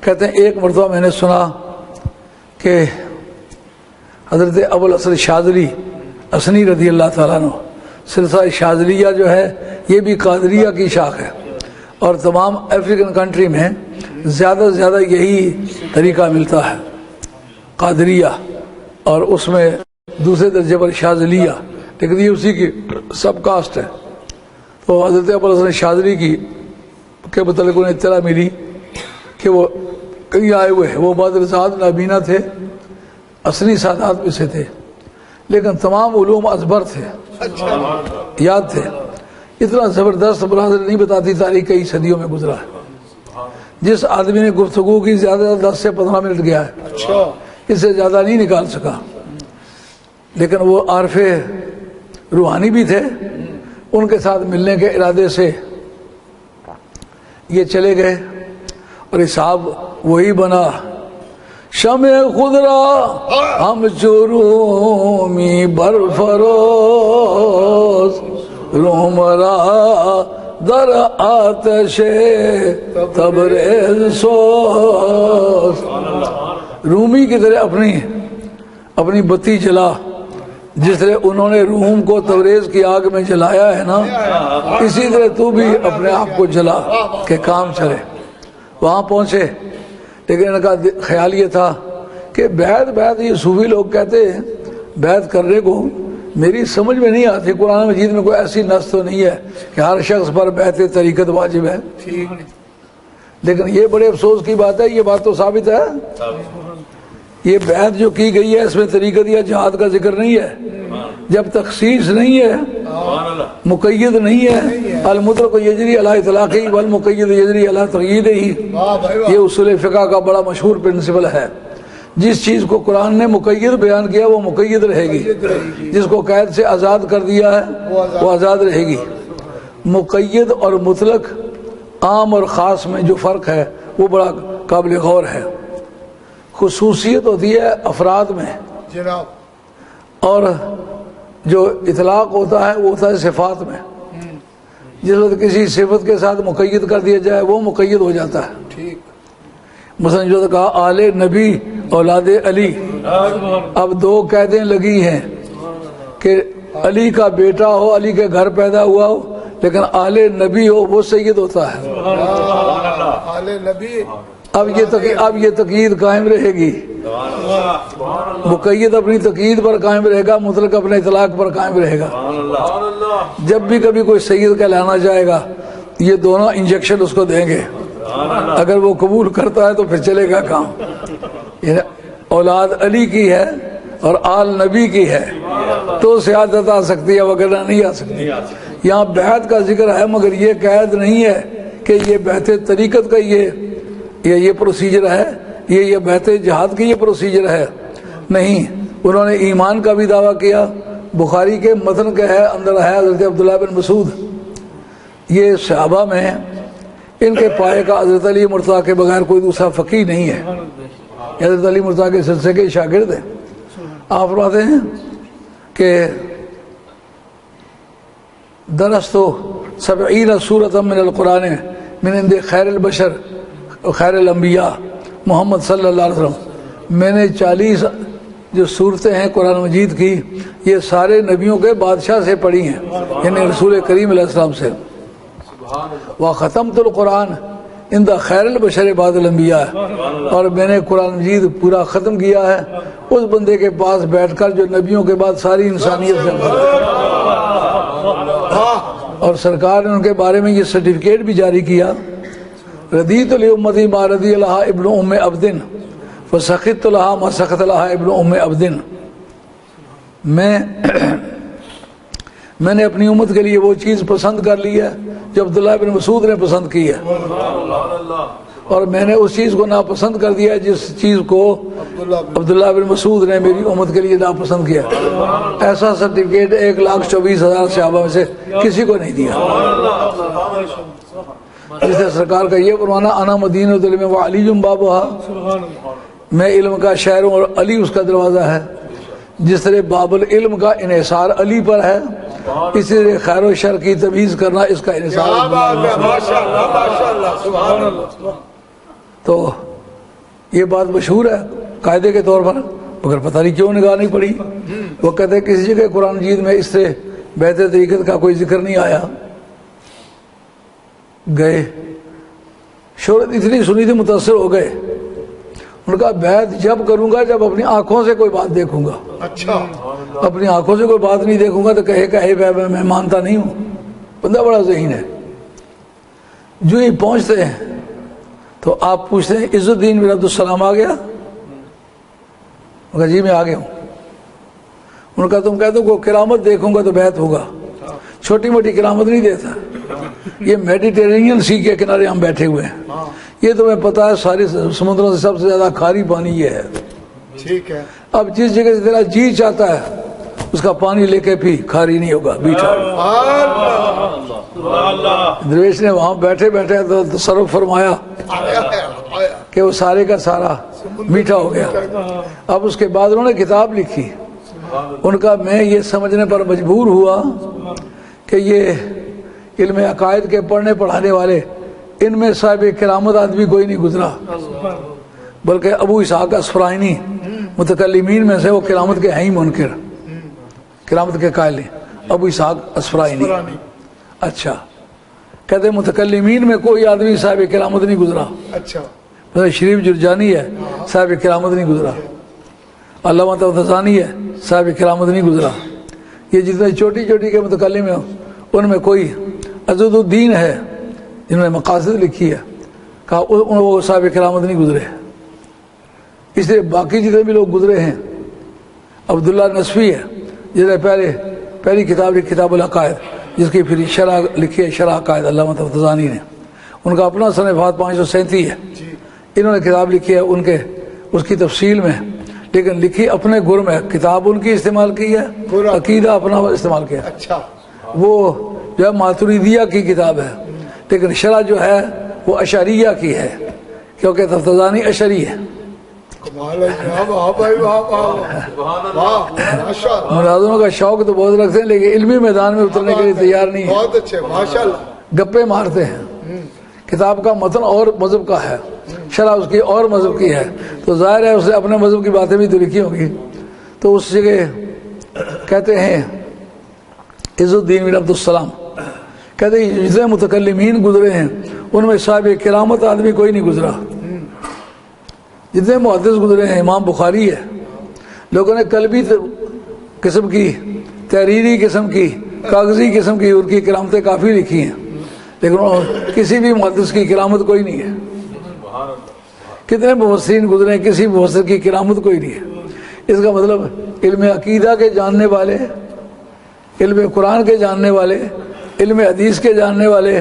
S1: کہتے ہیں ایک مرتبہ میں نے سنا کہ حضرت ابوالحسن شاذلی اثنی رضی اللہ تعالیٰ عنہ، سلسلہ شاذلیہ جو ہے یہ بھی قادریہ کی شاخ ہے، اور تمام افریقن کنٹری میں زیادہ سے زیادہ یہی طریقہ ملتا ہے قادریہ، اور اس میں دوسرے درجے پر شاذلیہ، لیکن یہ اسی کی سب کاسٹ ہے۔ تو حضرت ابوالحسن شاذلی کی کے متعلق انہیں اطلاع ملی کہ وہ کہیں آئے ہوئے ہیں، وہ بدرزاد نابینا تھے، اصلی سادات میں سے تھے، لیکن تمام علوم ازبر تھے، یاد تھے۔ اتنا زبردست مناظر نہیں بتاتی تاریخ کئی صدیوں میں گزرا ہے۔ جس آدمی نے گفتگو کی زیادہ 10 سے 15 منٹ گیا ہے، اس سے زیادہ نہیں نکال سکا، لیکن وہ عارف روحانی بھی تھے۔ ان کے ساتھ ملنے کے ارادے سے یہ چلے گئے، اور حساب وہی بنا، شمع خضرا ہم چرومی برفروز، رومرا در آتش تبریز سوز۔ رومی کی طرح اپنی بتی جلا، جس طرح انہوں نے روم کو تبریز کی آگ میں جلایا ہے نا، اسی طرح تو بھی اپنے آپ کو جلا کہ کام چلے۔ وہاں پہنچے، لیکن ان کا خیال یہ تھا کہ بیعت یہ صوفی لوگ کہتے ہیں بیعت کرنے کو، میری سمجھ میں نہیں آتی، قرآن مجید میں کوئی ایسی نص تو نہیں ہے کہ ہر شخص پر بیعت طریقت واجب ہے، لیکن یہ بڑے افسوس کی بات ہے، یہ بات تو ثابت ہے، یہ بیعت جو کی گئی ہے اس میں طریقت یا جہاد کا ذکر نہیں ہے، جب تخصیص نہیں ہے، مقید نہیں ہے، المطلق یجری علی اطلاقی والمقید یجری علی تقییدہی، یہ اصول فقہ کا بڑا مشہور پرنسپل ہے۔ جس چیز کو قرآن نے مقید بیان کیا وہ مقید رہے گی، جس کو قید سے آزاد کر دیا ہے وہ آزاد رہے گی۔ مقید اور مطلق، عام اور خاص میں جو فرق ہے وہ بڑا قابل غور ہے۔ خصوصیت ہوتی ہے افراد میں
S2: جناب،
S1: اور جو اطلاق ہوتا ہے وہ ہوتا ہے صفات میں۔ جس وقت کسی صفت کے ساتھ مقید کر دیا جائے وہ مقید ہو جاتا ہے۔
S2: ٹھیک،
S1: مثلا جو کہا آل نبی اولاد علی، اب 2 قیدیں لگی ہیں کہ علی کا بیٹا ہو، علی کے گھر پیدا ہوا ہو، لیکن آل نبی ہو وہ سید ہوتا ہے۔
S2: آل نبی،
S1: اب یہ تقیید قائم رہے گی، مقید اپنی تقیید پر قائم رہے گا، مطلق اپنے اطلاق پر قائم رہے گا۔ جب بھی کبھی کوئی سید کہلانا جائے گا یہ دونوں انجیکشن اس کو دیں گے، اگر وہ قبول کرتا ہے تو پھر چلے گا کام۔ اولاد علی کی ہے اور آل نبی کی ہے تو سیادت آ سکتی ہے، وغیرہ نہیں آ سکتی۔ یہاں بیعت کا ذکر ہے مگر یہ قید نہیں ہے کہ یہ بیعت طریقت کا یہ پروسیجر ہے، یہ بیعت جہاد کی یہ پروسیجر ہے، نہیں۔ انہوں نے ایمان کا بھی دعویٰ کیا، بخاری کے متن کے ہے اندر ہے حضرت عبداللہ بن مسعود، یہ صحابہ میں ان کے پائے کا حضرت علی مرتضیٰ کے بغیر کوئی دوسرا فقیہ نہیں ہے، حضرت علی مرتضیٰ کے سلسلے کے شاگرد ہیں۔ آپ فرماتے ہیں کہ درستو 70 سورۃ من القرآن من عند خیر البشر خیر الانبیاء محمد صلی اللہ علیہ وسلم، میں نے 40 جو صورتیں ہیں قرآن مجید کی یہ سارے نبیوں کے بادشاہ سے پڑھی ہیں، یعنی رسول کریم علیہ السلام سے۔ وختمت القرآن عند خیر البشر بعد الانبیاء، اور میں نے قرآن مجید پورا ختم کیا ہے اس بندے کے پاس بیٹھ کر جو نبیوں کے بعد ساری انسانیت سے اور سرکار نے ان کے بارے میں یہ سرٹیفکیٹ بھی جاری کیا، رضیت لامتی ما رضی لها ابن ام عبد فسخط لها ما سخط لها ابن ام عبد، میں نے اپنی امت کے لیے وہ چیز پسند کر لی ہے جو عبداللہ بن مسعود نے پسند کی ہے، اور میں نے اس چیز کو ناپسند کر دیا ہے جس چیز کو عبداللہ بن مسعود نے میری امت کے لیے ناپسند کیا۔ ایسا سرٹیفکیٹ 1,24,000 صحابہ میں سے کسی کو نہیں دیا، جس سے سرکار کا یہ فرمانا انا مدینۃ العلم وعلی بابھا، میں علم کا شہر ہوں اور علی اس کا دروازہ ہے۔ جس طرح باب العلم کا انحصار علی پر ہے، اسی طرح خیر و شر کی تمیز کرنا اس کا انحصار تو یہ بات مشہور ہے قاعدے کے طور پر، مگر پتہ نہیں کیوں نگاہ نہیں پڑی۔ وہ کہتے ہیں کسی جگہ قرآن مجید میں اس سے بیعت طریقت کا کوئی ذکر نہیں آیا، گئے شہرت اتنی سنی تھی متاثر ہو گئے، ان کا بیعت جب کروں گا جب اپنی آنکھوں سے کوئی بات دیکھوں گا،
S2: اچھا
S1: اپنی آنکھوں سے کوئی بات نہیں دیکھوں گا تو کہے میں مانتا نہیں ہوں، بندہ بڑا ذہین ہے۔ جو ہی پہنچتے ہیں تو آپ پوچھتے ہیں عز الدین بن عبد السلام آ گیا؟ جی میں آ گیا ہوں۔ ان کا تم کہتے ہو کہ کرامت دیکھوں گا تو بیعت ہوگا، چھوٹی موٹی کرامت نہیں دیتا، یہ میڈیٹرینین سی کے کنارے ہم بیٹھے ہوئے ہیں، یہ تمہیں پتا ہے سارے سمندروں سے سب سے زیادہ کھاری پانی یہ ہے،
S2: ٹھیک ہے۔
S1: اب جس جگہ سے تیرا جی چاہتا ہے اس کا پانی لے کے پی، کھاری نہیں ہوگا، میٹھا۔ درویش نے وہاں بیٹھے بیٹھے تو تصرف فرمایا کہ وہ سارے کا سارا میٹھا ہو گیا۔ اب اس کے بعد انہوں نے کتاب لکھی، ان کا میں یہ سمجھنے پر مجبور ہوا کہ یہ علم عقائد کے پڑھنے پڑھانے والے ان میں صاحب کرامت آدمی کوئی نہیں گزرا، بلکہ ابو اسحاق اصفرائینی متکلمین میں سے وہ کرامت کے ہیں ہی منکر، کرامت کے قائل ہیں، ابو اسحاق اصفرائینی۔ اچھا، کہتے ہیں متکلمین میں کوئی آدمی صاحب کرامت نہیں گزرا،
S2: اچھا
S1: شریف جرجانی ہے صاحب کرامت نہیں گزرا، علامہ طباطبایی ہے صاحب کرامت نہیں گزرا، یہ جتنے چھوٹی چھوٹی کے متکلم ہیں ان میں کوئی عزت الدین ہے جنہوں نے مقاصد لکھی ہے، کہا وہ صاحب کرامت نہیں گزرے۔ اس لیے باقی جتنے بھی لوگ گزرے ہیں، عبداللہ نصفی ہے جس نے پہلی کتاب لکھی کتاب العقائد، جس کی پھر شرح لکھی ہے شرح عقائد علامہ طباطبایی نے، ان کا اپنا صنفات 537 ہے، انہوں نے کتاب لکھی ہے ان کے اس کی تفصیل میں، لیکن لکھی اپنے گر میں، کتاب ان کی استعمال کی ہے، عقیدہ اپنا استعمال کیا۔
S2: اچھا
S1: وہ جو ہے ماتریدیہ کی کتاب ہے، لیکن شرح جو ہے وہ اشعریہ کی ہے، کیونکہ طباطبایی اشعری ہے۔ مناظروں کا شوق تو بہت رکھتے ہیں لیکن علمی میدان میں اترنے کے لیے تیار نہیں ہے،
S2: بہت اچھے ماشاءاللہ،
S1: گپے مارتے ہیں۔ کتاب کا متن اور مذہب کا ہے، شرح اس کی اور مذہب کی ہے، تو ظاہر ہے اس نے اپنے مذہب کی باتیں بھی تو لکھی ہوں گی۔ تو اس جگہ کہتے ہیں عز الدین بن عبد السلام کہتے ہیں جتنے متکلمین گزرے ہیں ان میں صاحب کرامت آدمی کوئی نہیں گزرا، جتنے محدث گزرے ہیں امام بخاری ہے، لوگوں نے قلبی قسم کی، تحریری قسم کی، کاغذی قسم کی ان کی کرامتیں کافی لکھی ہیں، لیکن کسی بھی محدث کی کرامت کوئی نہیں ہے۔ کتنے مفسرین گزرے ہیں، کسی مفسر کی کرامت کوئی نہیں ہے۔ اس کا مطلب علم عقیدہ کے جاننے والے، علم قرآن کے جاننے والے، علم حدیث کے جاننے والے،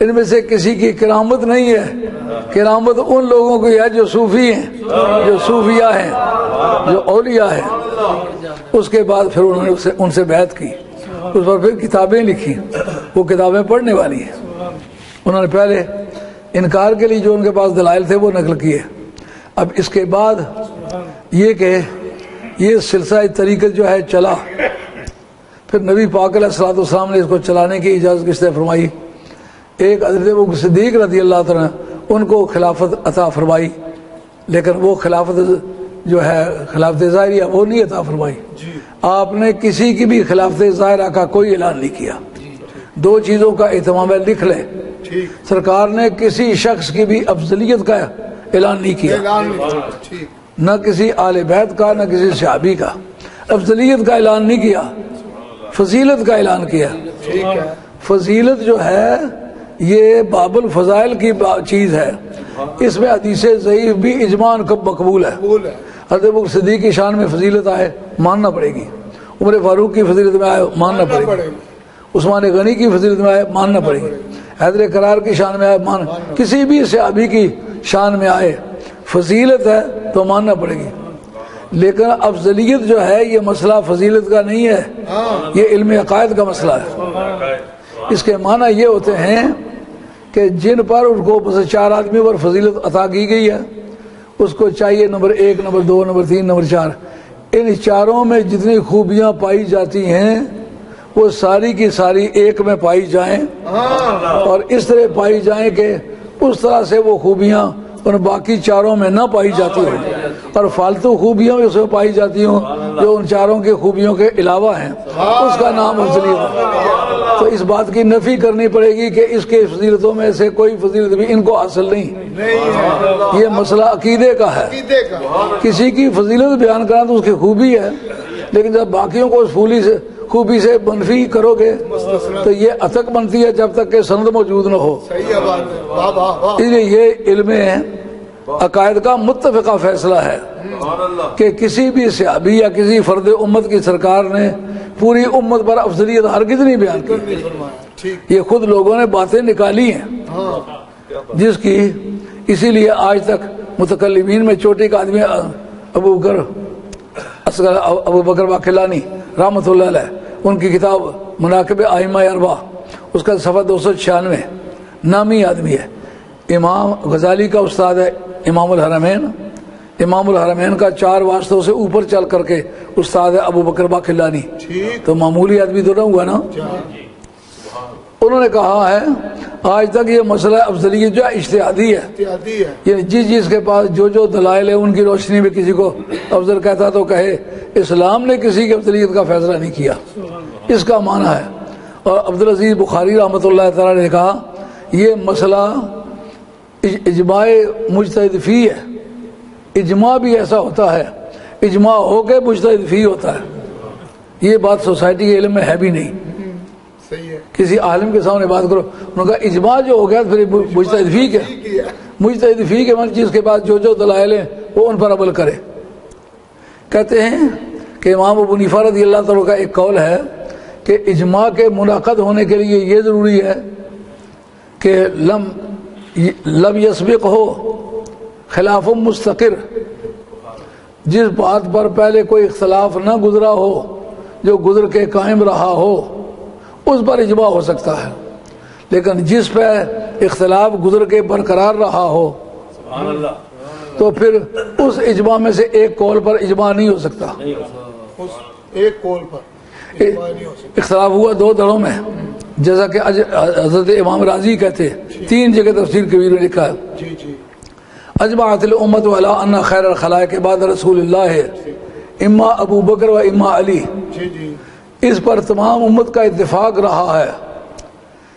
S1: ان میں سے کسی کی کرامت نہیں ہے۔ کرامت ان لوگوں کی ہے جو صوفی ہیں، جو صوفیہ ہیں، جو اولیاء ہیں۔ اس کے بعد پھر انہوں نے ان سے بیعت کی، اس پر پھر کتابیں لکھی، وہ کتابیں پڑھنے والی ہیں۔ انہوں نے پہلے انکار کے لیے جو ان کے پاس دلائل تھے وہ نقل کیے۔ اب اس کے بعد یہ کہ یہ سلسلہ طریقت جو ہے چلا، پھر نبی پاک علیہ الصلوۃ والسلام نے اس کو چلانے کی اجازت کس نے فرمائی؟ ایک حضرت ابو صدیق رضی اللہ تعالیٰ ان کو خلافت عطا فرمائی، لیکن وہ خلافت جو ہے خلافت ظاہریہ وہ نہیں عطا فرمائی۔ آپ نے کسی کی بھی خلافت ظاہرہ کا کوئی اعلان نہیں کیا۔ دو چیزوں کا اہتمام ہے، لکھ لیں، سرکار نے کسی شخص کی بھی افضلیت کا اعلان نہیں کیا، نہ کسی آل بیت کا، نہ کسی صحابی کا۔ افضلیت کا اعلان نہیں کیا، فضیلت کا اعلان کیا۔ فضیلت جو ہے یہ باب الفضائل کی چیز ہے، اس میں حدیث ضعیف بھی اجماعاً مقبول ہے۔ حضرت ابو صدیق کی شان میں فضیلت آئے ماننا پڑے گی، عمر فاروق کی فضیلت میں آئے ماننا پڑے گی، عثمان غنی کی فضیلت میں آئے ماننا پڑے گی، حیدر کرار کی شان میں آئے کسی بھی صحابی کی شان میں آئے فضیلت ہے تو ماننا پڑے گی۔ لیکن افضلیت جو ہے یہ مسئلہ فضیلت کا نہیں ہے، یہ علم عقائد کا مسئلہ ہے۔ اس کے معنی یہ ہوتے ہیں کہ جن پر ان کو بس 4 آدمی پر فضیلت عطا کی گئی ہے، اس کو چاہیے نمبر 1، نمبر 2، نمبر 3، نمبر 4، ان چاروں میں جتنی خوبیاں پائی جاتی ہیں وہ ساری کی ساری ایک میں پائی جائیں، اور اس طرح پائی جائیں کہ اس طرح سے وہ خوبیاں ان باقی چاروں میں نہ پائی جاتی ہوں، اور فالتو خوبیاں اس میں پائی جاتی ہوں جو ان چاروں کی خوبیوں کے علاوہ ہیں، اس کا نام افضلیت ہے۔ تو اس بات کی نفی کرنی پڑے گی کہ اس کے فضیلتوں میں سے کوئی فضیلت بھی ان کو حاصل نہیں، یہ مسئلہ عقیدے کا ہے۔ کسی کی فضیلت بیان کرنا تو اس کی خوبی ہے، لیکن جب باقیوں کو اس خوبی سے منفی کرو گے تو یہ عتق بنتی ہے جب تک کہ سند موجود نہ ہو۔ اس لیے یہ علم عقائد کا متفقہ فیصلہ ہے کہ کسی بھی صحابی یا کسی فرد امت کی سرکار نے پوری امت پر افضلیت ہرگز نہیں بیان کی، یہ خود لوگوں نے باتیں نکالی ہیں جس کی اسی لیے آج تک متکلمین میں چوٹی کا آدمی ابو بکر باقلانی رحمۃ اللہ علیہ، ان کی کتاب مناقب ائمہ اربعہ، اس کا صفحہ 296، نامی آدمی ہے، امام غزالی کا استاد ہے، امام الحرمین کا 4 واسطوں سے اوپر چل کر کے استاد ہے ابو بکر باقلانی، تو معمولی آدمی تو نہ ہوا نا۔ انہوں نے کہا ہے آج تک یہ مسئلہ افضلیت جو اجتہادی ہے، یعنی جس کے پاس جو دلائل ہے ان کی روشنی میں کسی کو افضل کہتا تو کہے، اسلام نے کسی کی افضلیت کا فیصلہ نہیں کیا، اس کا معنی ہے۔ اور عبدالعزیز بخاری رحمۃ اللہ تعالی نے کہا یہ مسئلہ اجماع مجتہد فی ہے، اجماع بھی ایسا ہوتا ہے، اجماع ہو کے مجتہد فی ہوتا ہے، یہ بات سوسائٹی کے علم میں ہے بھی نہیں۔ کسی عالم کے سامنے بات کرو، انہوں نے کہا اجماع جو ہو گیا پھر مجتہد فی کیا؟ مجتہد فی کے مطلب جس کے پاس جو دلائل ہیں وہ ان پر عمل کرے۔ کہتے ہیں کہ امام ابو حنیفہ رضی اللہ تعالیٰ کا ایک قول ہے کہ اجماع کے منعقد ہونے کے لیے یہ ضروری ہے کہ لم یسبق ہو خلاف مستقر، جس بات پر پہلے کوئی اختلاف نہ گزرا ہو جو گزر کے قائم رہا ہو اس پر اجماع ہو سکتا ہے، لیکن جس پہ اختلاف گزر کے برقرار رہا ہو تو پھر اس اجماع میں سے ایک قول پر اجماع نہیں ہو سکتا۔
S2: ایک قول پر
S1: اختلاف ہوا 2 دڑوں میں، جیسا کہ حضرت امام راضی کہتے، 3 جگہ تفسیر کبیر میں لکھا ہے، اجمعت الامت علی ان خیر الخلائق بعد رسول اللہ اما ابو بکر و اما علی، اس پر تمام امت کا اتفاق رہا ہے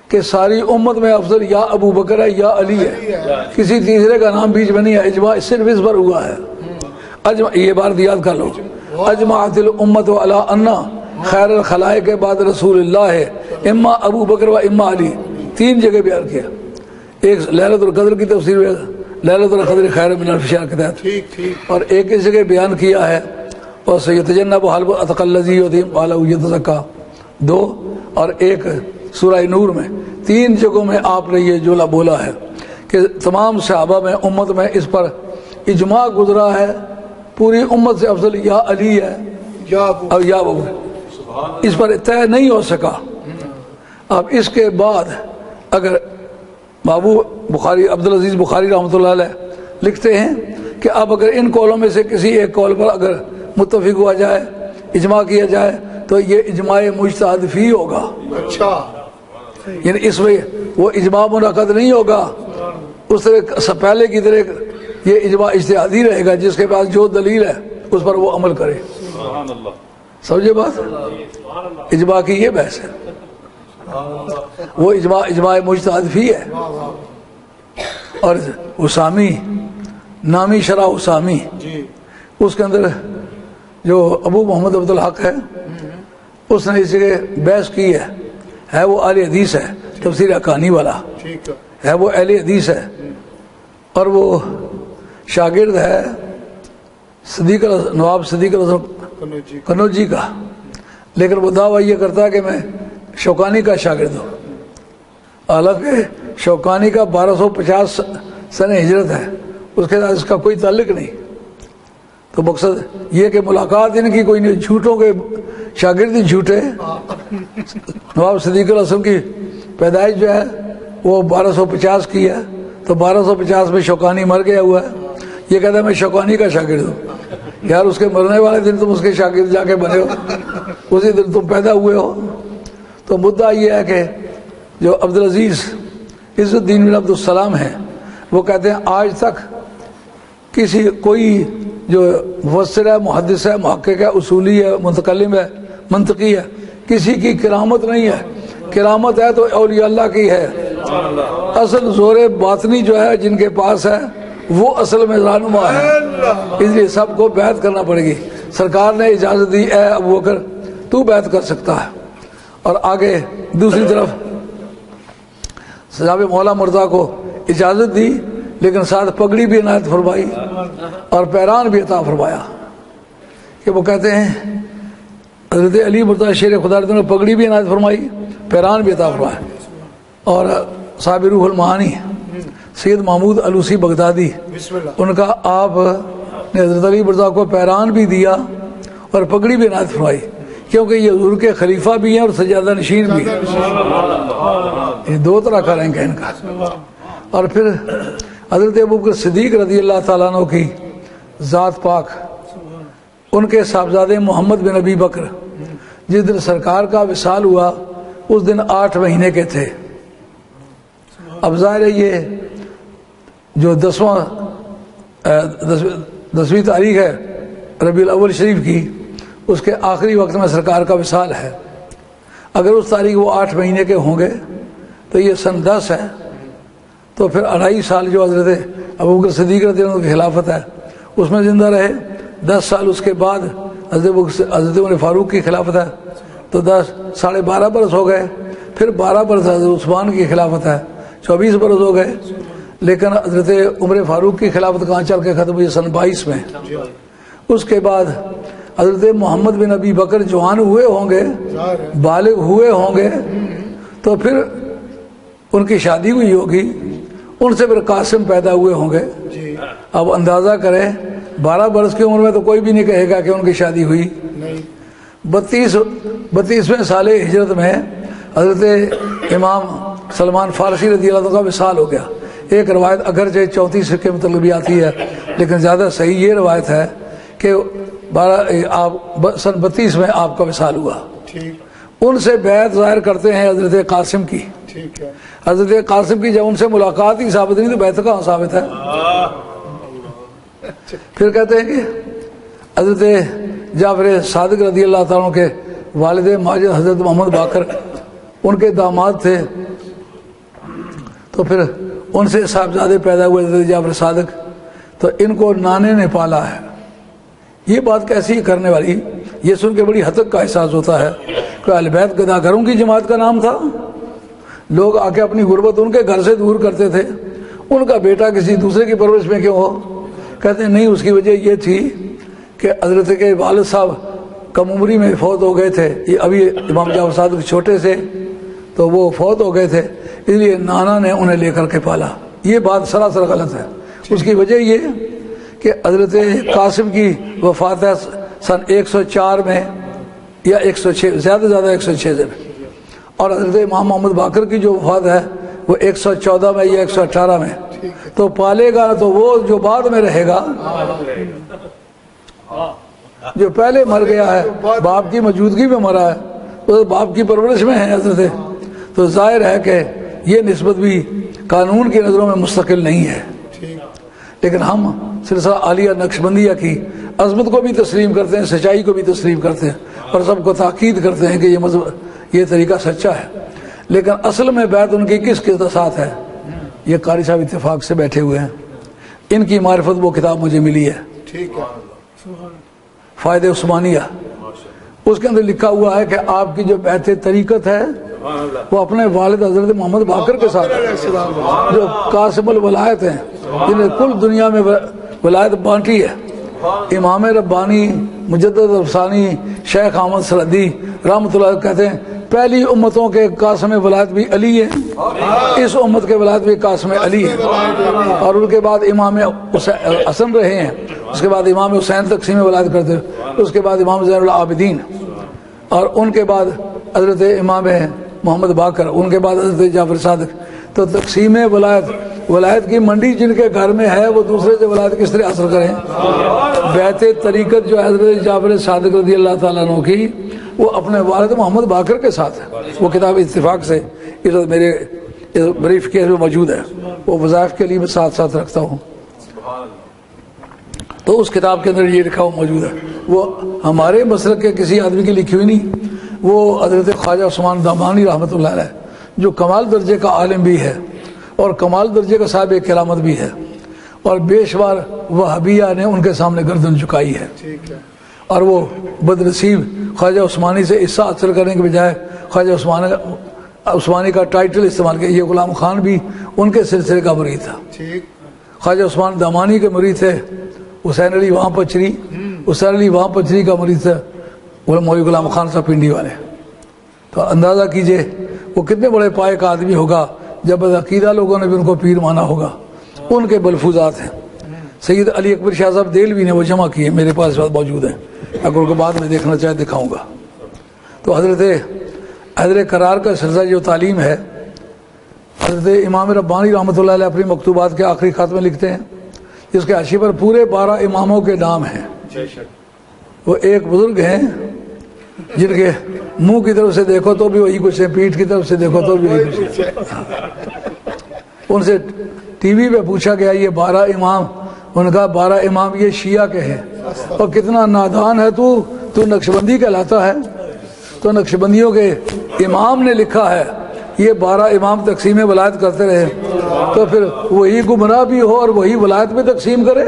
S1: کہ ساری امت میں افضل یا ابو بکر ہے یا علی ہے، کسی تیسرے کا نام بیچ میں نہیں ہے، اجماع صرف اس پر ہوا ہے۔ یہ بات یاد کر لو، اجمعت الامت علی ان خیر الخلائق بعد رسول اللہ اما ابو بکر و اما علی، 3 جگہ بیان کیا، ایک لیلۃ القدر کی تفسیر میں لیلۃ القدر خیر من الف شہر کے تحت، اور ایک اس جگہ بیان کیا ہے اور سیتجنب حلب اتقى الذی یؤتیہ مالہ یتزکیٰ 2، اور ایک سورہ نور میں، 3 جگہوں میں آپ نے یہ جملہ بولا ہے کہ تمام صحابہ میں امت میں اس پر اجماع گزرا ہے، پوری امت سے افضل یا علی ہے اور یا ابو بکر، اس پر طے نہیں ہو سکا۔ اب اس کے بعد اگر بابو بخاری عبدالعزیز بخاری رحمۃ اللہ علیہ لکھتے ہیں کہ اب اگر ان قولوں میں سے کسی ایک قول پر اگر متفق ہوا جائے، اجماع کیا جائے تو یہ اجماع مجتہد فی ہوگا،
S2: اچھا
S1: یعنی اس میں وہ اجماع منعقد نہیں ہوگا اس طرح سے پہلے کی طرح، یہ اجماع اجتہادی رہے گا، جس کے پاس جو دلیل ہے اس پر وہ عمل کرے۔ سمجھے بات؟ اجماع کی یہ بحث ہے، وہ اجماع مجتہد فی ہے۔ اور اسامی نامی شرح اسامی،
S2: جی
S1: اس کے اندر جو ابو محمد عبدالحق ہے اس نے اس جگہ بحث کی ہے وہ اہل حدیث ہے، تفسیر حقانی والا
S2: ٹھیک ہے
S1: ہے، وہ اہل حدیث ہے، اور وہ شاگرد ہے نواب صدیق الحسن
S2: جی
S1: قنوجی کا، لیکن وہ دعویٰ یہ کرتا ہے کہ میں شوکانی کا شاگرد ہوں، حالانکہ شوکانی کا 1250 سن ہجرت ہے، اس کے ساتھ اس کا کوئی تعلق نہیں۔ تو مقصد یہ کہ ملاقات ان کی کوئی نہیں، جھوٹوں کے شاگرد ہی جھوٹے۔ نواب صدیق الحسن کی پیدائش جو ہے وہ 1250 کی ہے، تو 1250 میں شوکانی مر گیا ہوا ہے، یہ کہتا ہے میں شوکانی کا شاگرد ہوں۔ یار اس کے مرنے والے دن تم اس کے شاگرد جا کے بنے ہو، اسی دن تم پیدا ہوئے ہو۔ تو مدعا یہ ہے کہ جو عبدالعزیز عز الدین بن عبدالسلام ہیں، وہ کہتے ہیں آج تک کوئی جو مفسر ہے، محدث ہے، محقق ہے، اصولی ہے، متکلم ہے، منطقی ہے، کسی کی کرامت نہیں ہے۔ کرامت ہے تو اولیاء اللہ کی ہے، اصل زور باطنی جو ہے جن کے پاس ہے وہ اصل میں رہنما ہے، اس لیے سب کو بیعت کرنا پڑے گی۔ سرکار نے اجازت دی اے ابو بکر تو بیعت کر سکتا ہے، اور آگے دوسری طرف جناب مولا مرضا کو اجازت دی، لیکن ساتھ پگڑی بھی عنایت فرمائی اور پیران بھی عطا فرمایا، کہ وہ کہتے ہیں حضرت علی مرتضیٰ شیر خدا نے پگڑی بھی عنایت فرمائی، پیران بھی عطا فرمایا۔ اور صاحب روح المعانی سید محمود علوسی بغدادی،
S2: بسم اللہ
S1: ان کا آپ نے حضرت علی مرتضیٰ کو پیران بھی دیا اور پگڑی بھی عنایت فرمائی، کیونکہ یہ حضور کے خلیفہ بھی ہیں اور سجادہ نشین بھی ہیں، یہ دو طرح کا رینک ہے ان کا۔ اور پھر حضرت ابوبکر صدیق رضی اللہ تعالیٰ عنہ کی ذات پاک، ان کے صاحبزادے محمد بن ابی بکر جس دن سرکار کا وصال ہوا اس دن 8 مہینے کے تھے۔ اب ظاہر ہے یہ جو 10ویں تاریخ ہے ربیع الاول شریف کی، اس کے آخری وقت میں سرکار کا وصال ہے۔ اگر اس تاریخ وہ 8 مہینے کے ہوں گے تو یہ سن 10 ہے، تو پھر 2.5 سال جو حضرت ابوبکر صدیق رضی اللہ عنہ کی خلافت ہے اس میں زندہ رہے، 10 سال اس کے بعد حضرت عمر فاروق کی خلافت ہے، تو 12.5 برس ہو گئے، پھر 12 برس حضرت عثمان کی خلافت ہے، 24 برس ہو گئے۔ لیکن حضرت عمر فاروق کی خلافت کہاں چل کے ختم ہوئی؟ سن 22 میں۔ اس کے بعد حضرت محمد بن ابی بکر جوان ہوئے ہوں گے، بالغ ہوئے ہوں گے، تو پھر ان کی شادی ہوئی ہوگی، ان سے پھر قاسم پیدا ہوئے ہوں گے۔ اب اندازہ کریں 12 برس کی عمر میں تو کوئی بھی نہیں کہے گا کہ ان کی شادی ہوئی۔ 32ویں سال ہجرت میں حضرت امام سلمان فارسی رضی اللہ عنہ کا وصال ہو گیا۔ ایک روایت اگرچہ 34 کے مطلب بھی آتی ہے، لیکن زیادہ صحیح یہ روایت ہے کہ سن 32 میں آپ کا وصال ہوا۔ ان سے بیعت ظاہر کرتے ہیں حضرت قاسم کی۔ حضرت قاسم کی جب ان سے ملاقات ہی ثابت نہیں تو بیعت کہاں ثابت ہے؟ پھر کہتے ہیں کہ حضرت جعفر صادق رضی اللہ تعالیٰ عنہ کے والد ماجد حضرت محمد باقر ان کے داماد تھے، تو پھر ان سے صاحبزادے پیدا ہوئے حضرت جعفر صادق، تو ان کو نانے نے پالا ہے۔ یہ بات کیسی کرنے والی، یہ سن کے بڑی حدق کا احساس ہوتا ہے کہ اہل بیت گداگروں کی جماعت کا نام تھا۔ لوگ آ کے اپنی غربت ان کے گھر سے دور کرتے تھے، ان کا بیٹا کسی دوسرے کی پرورش میں کیوں ہو؟ کہتے ہیں نہیں، اس کی وجہ یہ تھی کہ حضرت کے والد صاحب کم عمری میں فوت ہو گئے تھے، یہ ابھی امام جعفر صادق چھوٹے سے تو وہ فوت ہو گئے تھے، اس لیے نانا نے انہیں لے کر کے پالا۔ یہ بات سراسر غلط ہے۔ اس کی وجہ یہ کہ حضرت قاسم کی وفات ہے سن 104 میں یا 106، زیادہ 106 میں، اور حضرت امام محمد باقر کی جو وفات ہے وہ 114 میں یا 118 میں۔ تو پالے گا تو وہ جو بعد میں رہے گا، جو پہلے مر گیا ہے باپ کی موجودگی میں مرا ہے وہ باپ کی پرورش میں ہے حضرت، تو ظاہر ہے کہ یہ نسبت بھی قانون کی نظروں میں مستقل نہیں ہے، لیکن ہم سلسلہ عالیہ نقشبندیہ کی عظمت کو بھی تسلیم کرتے ہیں، سچائی کو بھی تسلیم کرتے ہیں، اور سب کو تاکید کرتے ہیں کہ یہ مذہب یہ طریقہ سچا ہے، لیکن اصل میں بیعت ان کی کس کے ساتھ ہے؟ یہ قاری صاحب اتفاق سے بیٹھے ہوئے ہیں، ان کی معرفت وہ کتاب مجھے ملی ہے فائدہ عثمانیہ، اس کے اندر لکھا ہوا ہے کہ آپ کی جو بیعت طریقت ہے وہ اپنے والد حضرت محمد باقر کے ساتھ ہے، جو قاسم الولایت ہیں، جنہیں کل دنیا میں ولایت بانٹی ہے، امام ربانی مجدد افسانی شیخ احمد سرحدی رحمۃ اللہ کہتے ہیں پہلی امتوں کے قاسم ولایت بھی علی ہے، اس امت کے ولایت بھی قاسم علی ہے، اور ان کے بعد امام حسن رہے ہیں، اس کے بعد امام حسین تقسیم ولایت کرتے ہیں، اس کے بعد امام زین العابدین، اور ان کے بعد حضرت امام محمد باقر، ان کے بعد حضرت جعفر صادق۔ تو تقسیم ولایت کی منڈی جن کے گھر میں ہے وہ دوسرے سے ولایت کس طرح حاصل کریں؟ بیعت طریقت جو حضرت جعفر صادق رضی اللہ تعالیٰ عنہ کی وہ اپنے والد محمد باقر کے ساتھ ہے، وہ کتاب اتفاق سے اس وقت میرے بریف کیس میں موجود ہے، وہ وظائف کے لیے میں ساتھ ساتھ رکھتا ہوں، تو اس کتاب کے اندر یہ لکھا ہوا موجود ہے، وہ ہمارے مسلک کے کسی آدمی کی لکھی ہوئی نہیں، وہ حضرت خواجہ عثمان دامانی رحمۃ اللہ علیہ جو کمال درجے کا عالم بھی ہے اور کمال درجے کا صاحب کرامت بھی ہے، اور بے شمار وہابیہ نے ان کے سامنے گردن جھکائی ہے، اور وہ بدنصیب خواجہ عثمانی سے حصہ حاصل کرنے کے بجائے خواجہ عثمانی کا ٹائٹل استعمال کیا۔ یہ غلام خان بھی ان کے سلسلے کا مرید تھا، خواجہ عثمان دامانی کے مرید تھے، حسین علی وہاں پچری، حسین علی وہاں پچری کا مرید تھا مولوی غلام خان صاحب پنڈی والے۔ تو اندازہ کیجئے وہ کتنے بڑے پائے کا آدمی ہوگا جب عقیدہ لوگوں نے بھی ان کو پیر مانا ہوگا۔ ان کے ملفوظات ہیں، سید علی اکبر شاہ صاحب دہلوی نے وہ جمع کیے، میرے پاس موجود ہیں، اگر ان کو بعد میں دیکھنا چاہے دکھاؤں گا۔ تو حضرت قرار کا سلسلہ جو تعلیم ہے، حضرت امام ربانی رحمۃ اللہ علیہ اپنی مکتوبات کے آخری خط میں لکھتے ہیں، جس کے حاشیے پر پورے 12 اماموں کے نام ہیں۔ وہ ایک بزرگ ہیں جن کے منہ کی طرف سے دیکھو تو بھی وہی کچھ ہے، پیٹھ کی طرف سے دیکھو تو بھی وہی کچھ ہے۔ ان سے ٹی وی پہ پوچھا گیا یہ 12 امام، ان کا 12 امام یہ شیعہ کے ہیں، اور کتنا نادان ہے تو نقشبندی کہلاتا ہے۔ تو نقشبندیوں کے امام نے لکھا ہے یہ 12 امام تقسیم ولایت کرتے رہے، تو پھر وہی گمراہ بھی ہو اور وہی ولایت میں تقسیم کرے؟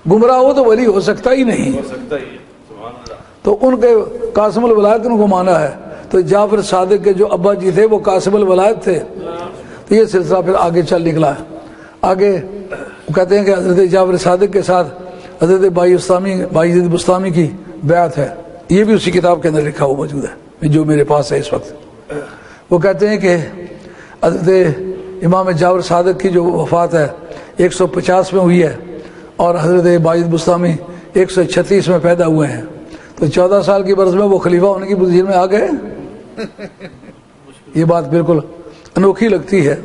S1: گمراہ ہو تو ولی ہو سکتا ہی نہیں۔ تو ان کے قاسم الولایت ان کو مانا ہے، تو جعفر صادق کے جو ابا جی تھے وہ قاسم الولایت تھے۔ تو یہ سلسلہ پھر آگے چل نکلا ہے۔ آگے وہ کہتے ہیں کہ حضرت جعفر صادق کے ساتھ حضرت بایزید بسطامی کی بیعت ہے، یہ بھی اسی کتاب کے اندر لکھا ہوا موجود ہے جو میرے پاس ہے اس وقت۔ وہ کہتے ہیں کہ حضرت امام جعفر صادق کی جو وفات ہے 150 میں ہوئی ہے، اور حضرت بایزید بسطامی 136 میں پیدا ہوئے ہیں، تو 14 سال کی برس میں وہ خلیفہ ہونے کی پوزیشن میں آ گئے۔ یہ بات بالکل انوکھی لگتی ہے۔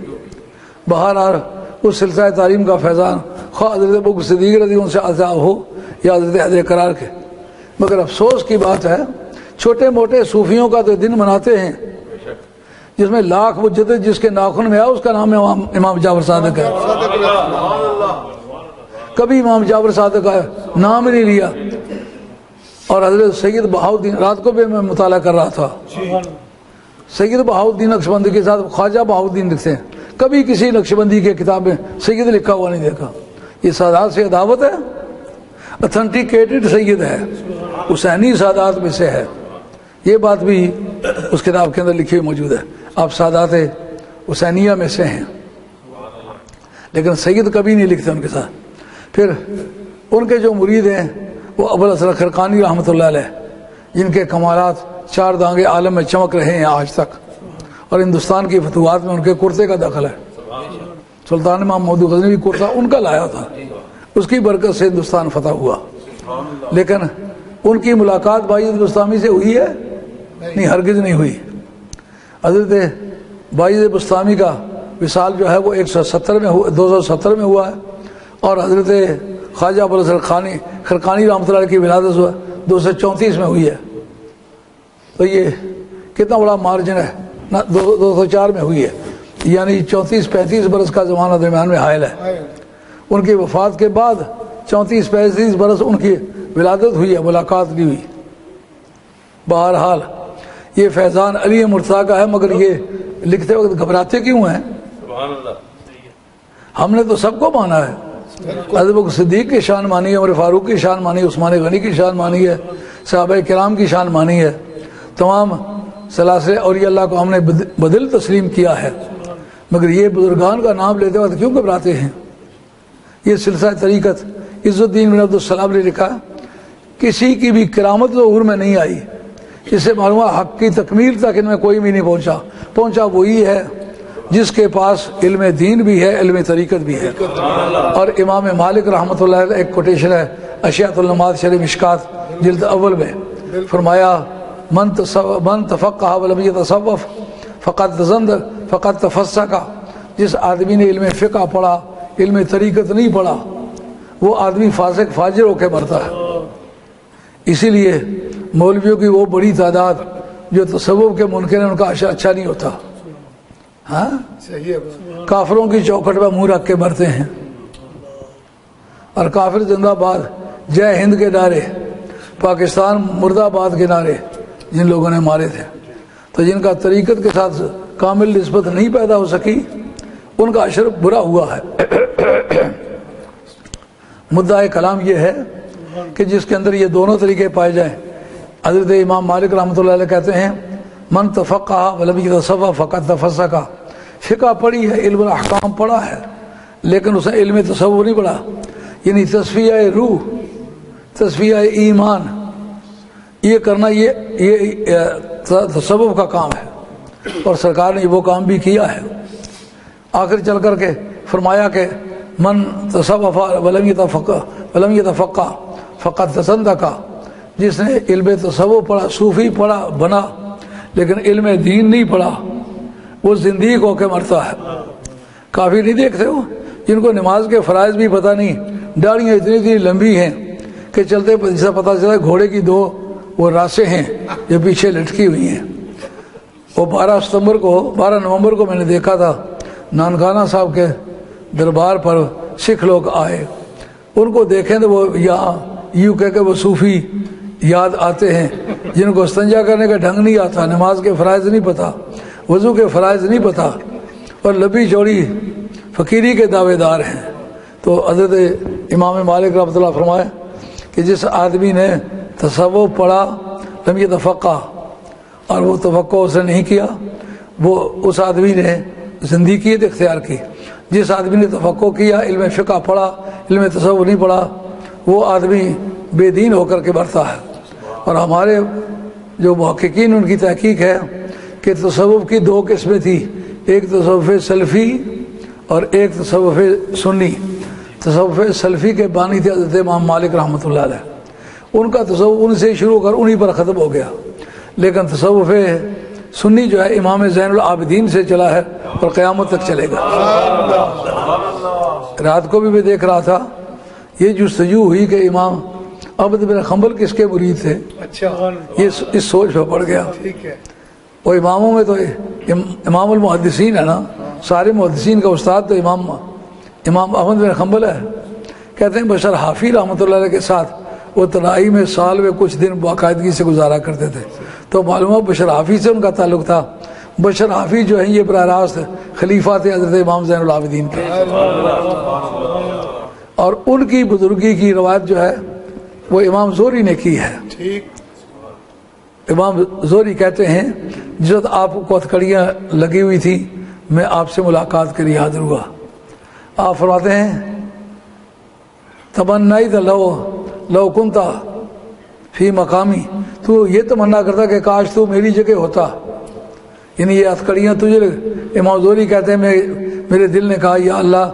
S1: بہرحال اس سلسلہ تعلیم کا فیضان خواہ حضرت ابوبکر صدیق رضی اللہ عنہ سے عطا ہو یا حضرت قرار کے، مگر افسوس کی بات ہے چھوٹے موٹے صوفیوں کا تو دن مناتے ہیں جس میں لاکھ مجدد جس کے ناخن میں ہے اس کا نام امام جعفر صادق ہے، کبھی امام جعفر صادق کا نام ہی نہیں لیا۔ اور حضرت سید بہاؤالدین، رات کو بھی میں مطالعہ کر رہا تھا، سید بہاؤالدین نقشبندی کے ساتھ خواجہ بہاؤالدین لکھتے ہیں، کبھی کسی نقشبندی کے کتاب میں سید لکھا ہوا نہیں دیکھا۔ یہ سادات سے عداوت ہے، اتھنٹیکیٹڈ سید ہے، حسینی سادات میں سے ہے، یہ بات بھی اس کتاب کے اندر لکھی ہوئی موجود ہے۔ آپ سادات حسینیہ میں سے ہیں، لیکن سید کبھی نہیں لکھتے ان کے ساتھ۔ پھر ان کے جو مرید ہیں وہ ابوالحسن خرقانی رحمۃ اللہ علیہ، جن کے کمالات 4 دانگے عالم میں چمک رہے ہیں آج تک، اور ہندوستان کی فتوحات میں ان کے کرتے کا دخل ہے۔ سلطان امام محمود غزنوی کرتا ان کا لایا تھا، اس کی برکت سے ہندوستان فتح ہوا، لیکن ان کی ملاقات بایزید بسطامی سے ہوئی ہے؟ نہیں، ہرگز نہیں ہوئی۔ حضرت بایزید بسطامی کا وصال جو ہے وہ 270 میں ہوا ہے، اور حضرت خواجہ ابو الحسن خرقانی رحمۃ اللہ علیہ کی ولادت 234 میں ہوئی ہے، تو یہ کتنا بڑا مارجن ہے، 204 میں ہوئی ہے، یعنی 34-35 برس کا زمانہ درمیان میں حائل ہے۔ ان کی وفات کے بعد 34-35 برس ان کی ولادت ہوئی ہے، ملاقات نہیں ہوئی۔ بہرحال یہ فیضان علی مرتضیٰ کا ہے، مگر یہ لکھتے وقت گھبراتے کیوں ہیں؟ ہم نے تو سب کو مانا ہے، حضرت بکر صدیق کی شان مانی ہے، عمر فاروق کی شان مانی ہے، عثمان غنی کی شان مانی ہے، صحابہ کرام کی شان مانی ہے، تمام سلاسل اولیاء اللہ کو ہم نے بدل تسلیم کیا ہے، مگر یہ بزرگان کا نام لیتے وقت کیوں گھبراتے ہیں؟ یہ سلسلہ طریقت عز الدین بن عبد السلام نے لکھا، کسی کی بھی کرامت ظہور میں نہیں آئی، اس سے معلوم حق کی تکمیل تک ان میں کوئی بھی نہیں پہنچا وہی ہے جس کے پاس علم دین بھی ہے، علم طریقت بھی ہے۔ اور امام مالک رحمۃ اللہ علیہ ایک کوٹیشن ہے اشیاۃ النمات شرح مشکات جلد اول میں، فرمایا من تفقہ ولم یتصوف فقد تفسق، جس آدمی نے علم فقہ پڑھا علم طریقت نہیں پڑھا وہ آدمی فاسق فاجر ہو کے مرتا ہے۔ اسی لیے مولویوں کی وہ بڑی تعداد جو تصوف کے منکر ہیں ان کا عشر اچھا نہیں ہوتا، ہاں کافروں کی چوکھٹ پہ منہ رکھ کے مرتے ہیں، اور کافر زندہ باد جے ہند کے نعرے، پاکستان مرد آباد کے نعرے جن لوگوں نے مارے تھے، تو جن کا طریقت کے ساتھ کامل نسبت نہیں پیدا ہو سکی ان کا عشر برا ہوا ہے۔ مدعا کلام یہ ہے کہ جس کے اندر یہ دونوں طریقے پائے جائیں، حضرت امام مالک رحمۃ اللہ علیہ کہتے ہیں من تفقہ ولم یتصوف فقد تفسق، فقہ پڑھی ہے، علم الاحکام پڑھا ہے، لیکن اس نے علم تصور نہیں پڑھا، یعنی تصفیہ روح، تصفیہ ایمان یہ کرنا یہ تصوف کا کام ہے، اور سرکار نے وہ کام بھی کیا ہے۔ آخر چل کر کے فرمایا کہ من تصوف ولم یتفقہ فقد تصدق، جس نے علم تصوف پڑھا، صوفی پڑھا بنا لیکن علم دین نہیں پڑھا وہ زندگی ہو کے مرتا ہے۔ کافی نہیں دیکھتے ہو جن کو نماز کے فرائض بھی پتہ نہیں، داڑیاں اتنی لمبی ہیں کہ چلتے جیسا پتہ چلا گھوڑے کی دو وہ راسیں ہیں جو پیچھے لٹکی ہوئی ہیں۔ وہ 12 نومبر کو میں نے دیکھا تھا، نانکانہ صاحب کے دربار پر سکھ لوگ آئے، ان کو دیکھیں تو وہ یہاں یوں کہہ کہ وہ صوفی یاد آتے ہیں جن کو استنجا کرنے کا ڈھنگ نہیں آتا، نماز کے فرائض نہیں پتہ، وضو کے فرائض نہیں پتہ، اور لبی چوڑی فقیری کے دعوے دار ہیں۔ تو حضرت امام مالک رحمۃ اللہ فرمائے کہ جس آدمی نے تصوف پڑھا لم یتفقہ اور وہ توقع اس نے نہیں کیا، وہ اس آدمی نے زندگیت اختیار کی۔ جس آدمی نے توقع کیا، علم فقہ پڑھا، علم تصوف نہیں پڑھا، وہ آدمی بے دین ہو کر کے مرتا ہے۔ اور ہمارے جو محققین ان کی تحقیق ہے کہ تصوف کی 2 قسمیں تھی، ایک تصوف سلفی اور ایک تصوف سنی۔ تصوف سلفی کے بانی تھے حضرت امام مالک رحمۃ اللہ علیہ، ان کا تصوف ان سے شروع کر انہی پر ختم ہو گیا، لیکن تصوف سنی جو ہے امام زین العابدین سے چلا ہے اور قیامت تک چلے گا۔ رات کو بھی میں دیکھ رہا تھا، یہ جستجو ہوئی کہ امام احمد بن حنبل کس کے مرید تھے، یہ اس سوچ پہ پڑ گیا۔ وہ اماموں میں تو امام المحدثین ہے نا، سارے محدثین کا استاد تو امام احمد بن حنبل ہے۔ کہتے ہیں بشر حافی رحمۃ اللہ علیہ کے ساتھ وہ تنہائی میں سال میں کچھ دن باقاعدگی سے گزارا کرتے تھے، تو معلوم ہے بشر حافی سے ان کا تعلق تھا۔ بشر حافی جو ہیں یہ براہ راست خلیفہ تھے حضرت امام زین العابدین کے، اور ان کی بزرگی کی روایت جو ہے وہ امام زہری نے کی ہے۔ امام زہری کہتے ہیں جس وقت آپ کو ہتھکڑیاں لگی ہوئی تھی میں آپ سے ملاقات کے لیے حاضر ہوا، آپ فرماتے ہیں تمنیت لو کنتا فی مقامی، تو یہ تمنا کرتا کہ کاش تو میری جگہ ہوتا، یعنی یہ ہتھکڑیاں تجھے امام زہری کہتے ہیں میرے دل نے کہا یا اللہ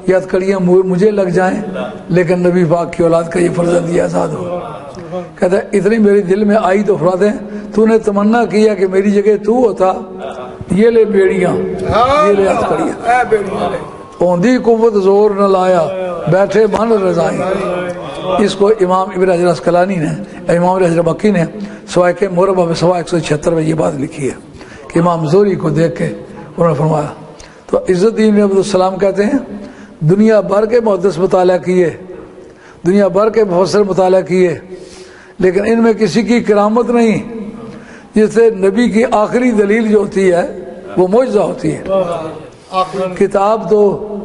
S1: یہ ہتھکڑیاں مجھے لگ جائیں لیکن نبی پاک کی اولاد کا یہ فرزند یہ آزاد ہو۔ کہتا ہے اتنی میرے دل میں آئی تو فرماتے ہیں تو نے تمنا کیا کہ میری جگہ تو ہوتا، یہ لے بیڑیاں، یہ لے ہتھکڑیاں۔ اوندی قوت زور نہ لایا بیٹھے من رضائی. اس کو امام ابن حجر عسقلانی نے، امام ابن حجر مکی نے سوائے کے مربع میں 176 میں یہ بات لکھی ہے کہ امام زہری کو دیکھ کے انہوں نے فرمایا. تو عز الدین عبد السلام کہتے ہیں دنیا بھر کے محدث مطالعہ کیے، دنیا بھر کے مفسر مطالعہ کیے، لیکن ان میں کسی کی کرامت نہیں جس سے نبی کی آخری دلیل جو ہوتی ہے وہ معجزہ ہوتی ہے. کتاب تو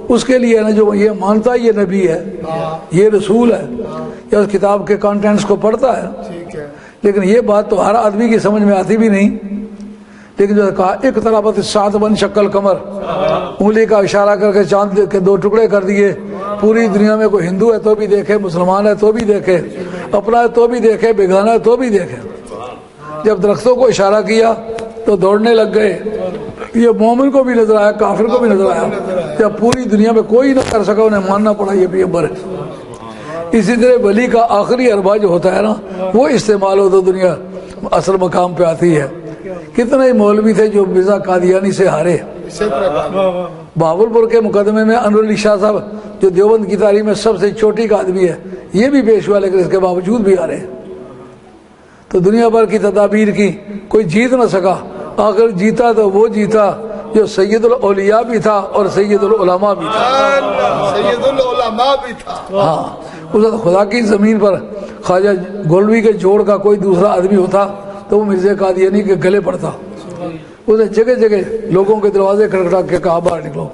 S1: اس کے لیے ہے نا جو یہ مانتا ہے یہ نبی ہے، یہ رسول ہے، یا اس کتاب کے کانٹینٹس کو پڑھتا ہے. لیکن یہ بات تو ہر آدمی کی سمجھ میں آتی بھی نہیں. لیکن جو کہا اقتربت الساعۃ وانشق القمر، انگلی کا اشارہ کر کے چاند کے 2 ٹکڑے کر دیے. پوری دنیا میں کوئی ہندو ہے تو بھی دیکھے، مسلمان ہے تو بھی دیکھے، اپنا ہے تو بھی دیکھے، بیگانہ ہے تو بھی دیکھے. جب درختوں کو اشارہ کیا تو دوڑنے لگ گئے. یہ مومن کو بھی نظر آیا، کافر کو بھی نظر آیا. جب پوری دنیا میں کوئی نہ کر سکا انہیں ماننا پڑا یہ پیغمبر ہے. اسی طرح ولی کا آخری اربا جو ہوتا ہے نا وہ استعمال ہو تو دنیا اصل مقام پہ آتی ہے. کتنے ہی مولوی تھے جو مرزا قادیانی سے ہارے. بہاولپور کے مقدمے میں انور علی شاہ صاحب جو دیوبند کی تاریخ میں سب سے چھوٹی کا آدمی ہے یہ بھی پیش ہوا، لیکن اس کے باوجود بھی ہارے. تو دنیا بھر کی تدابیر کی کوئی جیت نہ سکا. آخر جیتا تو وہ جیتا جو سید الاولیاء بھی تھا اور سید العلماء بھی تھا.
S2: سید العلماء بھی تھا.
S1: ہاں، اس وقت خدا کی زمین پر خواجہ گولوی کے جوڑ کا کوئی دوسرا آدمی ہوتا تو وہ مرزا قادیانی کے گلے پڑتا. اسے جگہ جگہ لوگوں کے دروازے کھٹکھٹا کے کہا باہر نکلو.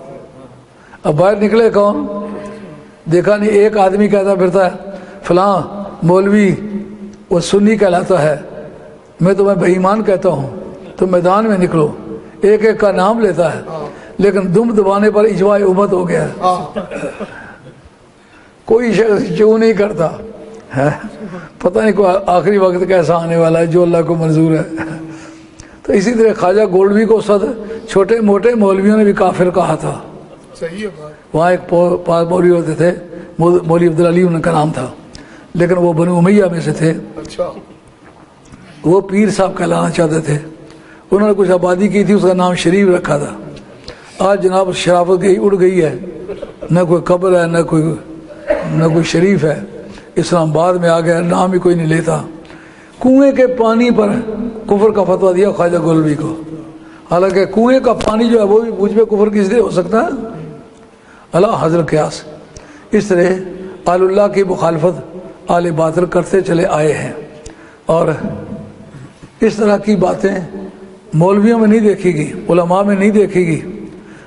S1: اب باہر نکلے کون؟ دیکھا نہیں. ایک آدمی کہتا پھرتا ہے فلاں مولوی وہ سنی کہلاتا ہے، میں تمہیں بے ایمان کہتا ہوں. تو میدان میں نکلو، ایک ایک کا نام لیتا ہے، لیکن دم دبانے پر اجماع امت ہو گیا ہے. کوئی شخص کیوں نہیں کرتا ہے، پتہ نہیں کوئی آخری وقت کیسا آنے والا ہے جو اللہ کو منظور ہے. تو اسی طرح خواجہ گولڈوی کو صد چھوٹے موٹے مولویوں نے بھی کافر کہا تھا.
S2: صحیح ہے بھائی.
S1: وہاں ایک پاس مولوی ہوتے تھے، مولوی عبدالعلی ان کا نام تھا، لیکن وہ بنو امیہ میں سے تھے.
S2: اچھا.
S1: وہ پیر صاحب کہلانا چاہتے تھے. انہوں نے کچھ آبادی کی تھی، اس کا نام شریف رکھا تھا. آج جناب شرافت گئی اڑ گئی ہے، نہ کوئی قبر ہے نہ کوئی شریف ہے. اسلام آباد میں آ گیا، نام ہی کوئی نہیں لیتا. کنویں کے پانی پر کفر کا فتویٰ دیا خواجہ گولوی کو. حالانکہ کنویں کا پانی جو ہے وہ بھی مجھ پہ کفر کس لیے ہو سکتا ہے؟ اللہ حضرت قیاس. اس طرح آل اللہ کی مخالفت آل باطل کرتے چلے آئے ہیں، اور اس طرح کی باتیں مولویوں میں نہیں دیکھی گی، علماء میں نہیں دیکھی گی.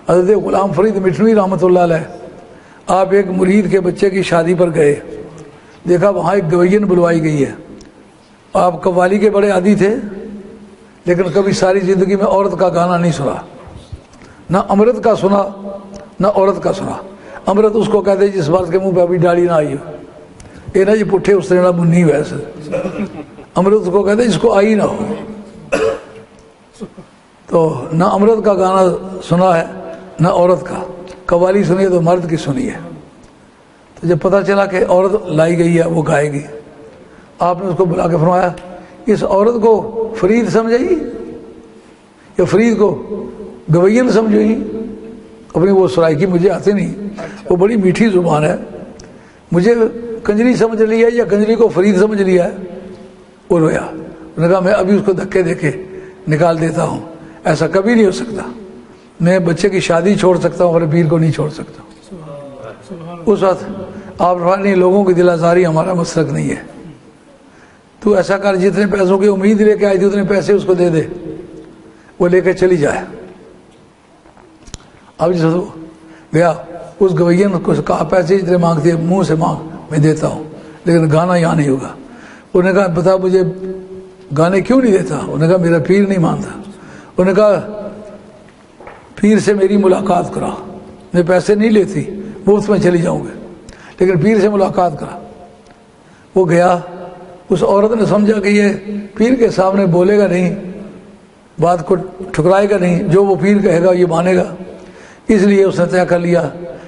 S1: حضرت غلام فرید مٹھنوی رحمۃ اللہ علیہ، آپ ایک مرید کے بچے کی شادی پر گئے، دیکھا وہاں ایک گوین بلوائی گئی ہے. آپ قوالی کے بڑے عادی تھے، لیکن کبھی ساری زندگی میں عورت کا گانا نہیں سنا، نہ امرت کا سنا نہ عورت کا سنا. امرت اس کو کہتے جس بات کے منہ پہ ابھی داڑھی نہ آئی ہو، یہ نہ جی پٹھے اس طرح منی ویسے. امرت اس کو کہتے جس کو آئی نہ ہو. تو نہ امرت کا گانا سنا ہے نہ عورت کا. قوالی سنی ہے تو مرد کی سنی ہے. تو جب پتہ چلا کہ عورت لائی گئی ہے وہ گائے گی، آپ نے اس کو بلا کے فرمایا اس عورت کو فرید سمجھائی یا فرید کو گوین سمجھائی؟ اپنی وہ سرائکی مجھے آتے نہیں، وہ بڑی میٹھی زبان ہے. مجھے کنجری سمجھ لیا یا کنجری کو فرید سمجھ لیا ہے؟ وہ رویا. انہوں نے کہا میں ابھی اس کو دھکے دے کے نکال دیتا ہوں. ایسا کبھی نہیں ہو سکتا. میں بچے کی شادی چھوڑ سکتا ہوں اور پیر کو نہیں چھوڑ سکتا. اس وقت آپ نہیں، لوگوں کی دل آزاری ہمارا مسلک نہیں ہے. تو ایسا کر جتنے پیسوں کی امید لے کے آئی تھی اتنے پیسے اس کو دے دے، وہ لے کے چلی جائے. اب جس گیا اس گوین کو کہا پیسے جتنے مانگتی ہے منہ سے مانگ، میں دیتا ہوں، لیکن گانا یہاں نہیں ہوگا. انہوں نے کہا بتا مجھے گانے کیوں نہیں دیتا؟ انہوں نے کہا میرا پیر نہیں مانتا. انہوں نے کہا پیر سے میری ملاقات کرا، میں پیسے نہیں لیتی، مفت میں چلی جاؤں گے، لیکن پیر سے ملاقات کرا. وہ گیا. اس عورت نے سمجھا کہ یہ پیر کے سامنے بولے گا نہیں، بات کو ٹھکرائے گا نہیں، جو وہ پیر کہے گا یہ مانے گا. اس لیے اس نے طے کر لیا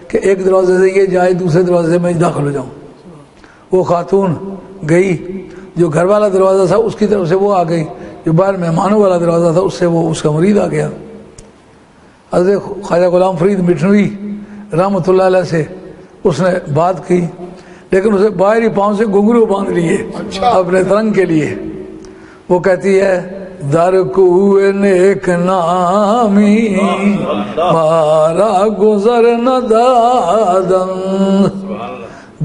S1: کہ ایک دروازے سے یہ جائے، دوسرے دروازے سے میں داخل ہو جاؤں. وہ خاتون گئی، جو گھر والا دروازہ تھا اس کی طرف سے وہ آ گئی، جو باہر مہمانوں والا دروازہ تھا اس سے وہ اس کا مرید آ گیا. حضرت خواجہ غلام فرید مٹھنوی رحمۃ اللہ علیہ سے اس نے بات کی، لیکن اسے باہری پاؤں سے گھنگرو باندھ لیے اپنے ترنگ کے لیے۔ وہ کہتی ہے در کوئے نیک نامی مارا گزر نہ دادن،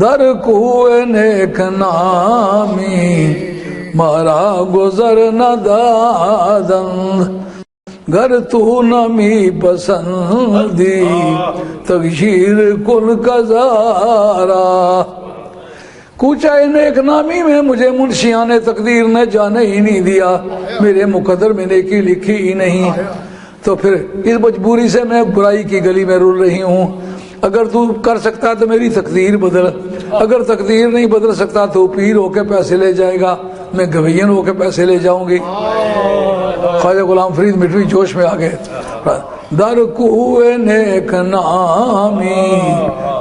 S1: در کوئے نیک نامی مارا گزر نہ دادن، گر تو نمی پسندی تغییر کن کزارا۔ کوچہ نیک نامی میں مجھے منشیان تقدیر نے جانے ہی نہیں دیا، میرے مقدر میں نیکی لکھی ہی نہیں، تو پھر اس مجبوری سے میں برائی کی گلی میں رول رہی ہوں۔ اگر تو کر سکتا تو میری تقدیر بدل، اگر تقدیر نہیں بدل سکتا تو پیر ہو کے پیسے لے جائے گا، میں گوین ہو کے پیسے لے جاؤں گی۔ خواجہ غلام فرید مٹوی جوش میں آ گئے۔ در کوئے نیک نامی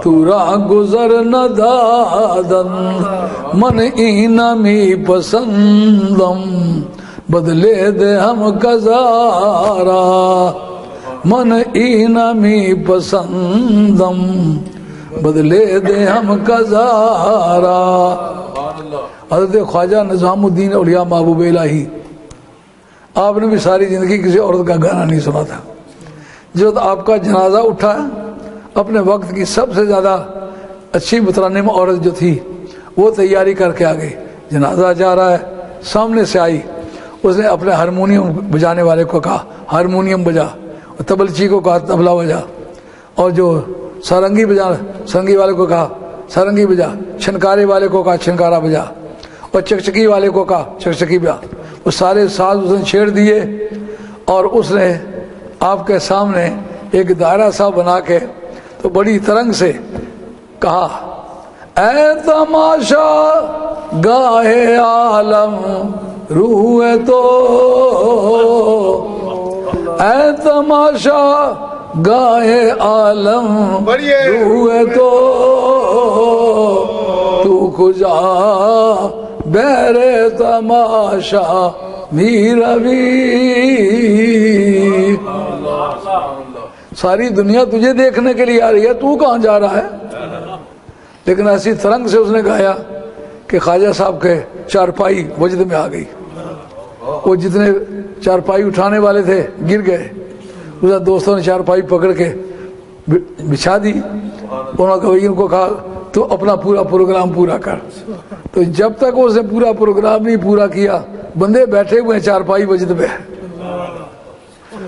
S1: تو راہ گزر نہ دادن، من ای نمی پسندم بدلے دے ہم کزارا، من ای نمی پسندم بدلے دے ہم کزارا۔ حضرت خواجہ نظام الدین اولیاء محبوب الہی، آپ نے بھی ساری زندگی کسی عورت کا گانا نہیں سنا تھا۔ جب آپ کا جنازہ اٹھا، اپنے وقت کی سب سے زیادہ اچھی مترنم عورت جو تھی وہ تیاری کر کے آ گئی، جنازہ جا رہا ہے، سامنے سے آئی، اس نے اپنے ہارمونیم بجانے والے کو کہا ہارمونیم بجا، تبلچی کو کہا تبلا بجا، اور جو سارنگی بجا سارنگی والے کو کہا سارنگی بجا، چھنکارے والے کو کہا چھنکارا بجا، اور چکچکی والے کو کہا چکچکی بجا۔ وہ سارے ساز اس نے چھیڑ دیے، اور اس نے آپ کے سامنے ایک دائرہ سا بنا کے تو بڑی ترنگ سے کہا، اے تماشا گاہے عالم روح تو، اے تماشا گاہے عالم روح تو، تو کجا بہر تماشا میروی، ساری دنیا تجھے دیکھنے کے لیے آ رہی ہے، تو کہاں جا رہا ہے؟ لیکن ایسی ترنگ سے اس نے گایا کہ خواجہ صاحب کے چارپائی وجد میں آ گئی۔ وہ جتنے چارپائی اٹھانے والے تھے گر گئے، اس دوستوں نے چارپائی پکڑ کے بچھا دی، انہوں نے ان کو کہا تو اپنا پورا پروگرام پورا کر۔ تو جب تک اس نے پورا پروگرام نہیں پورا کیا، بندے بیٹھے ہوئے ہیں چارپائی وجد میں۔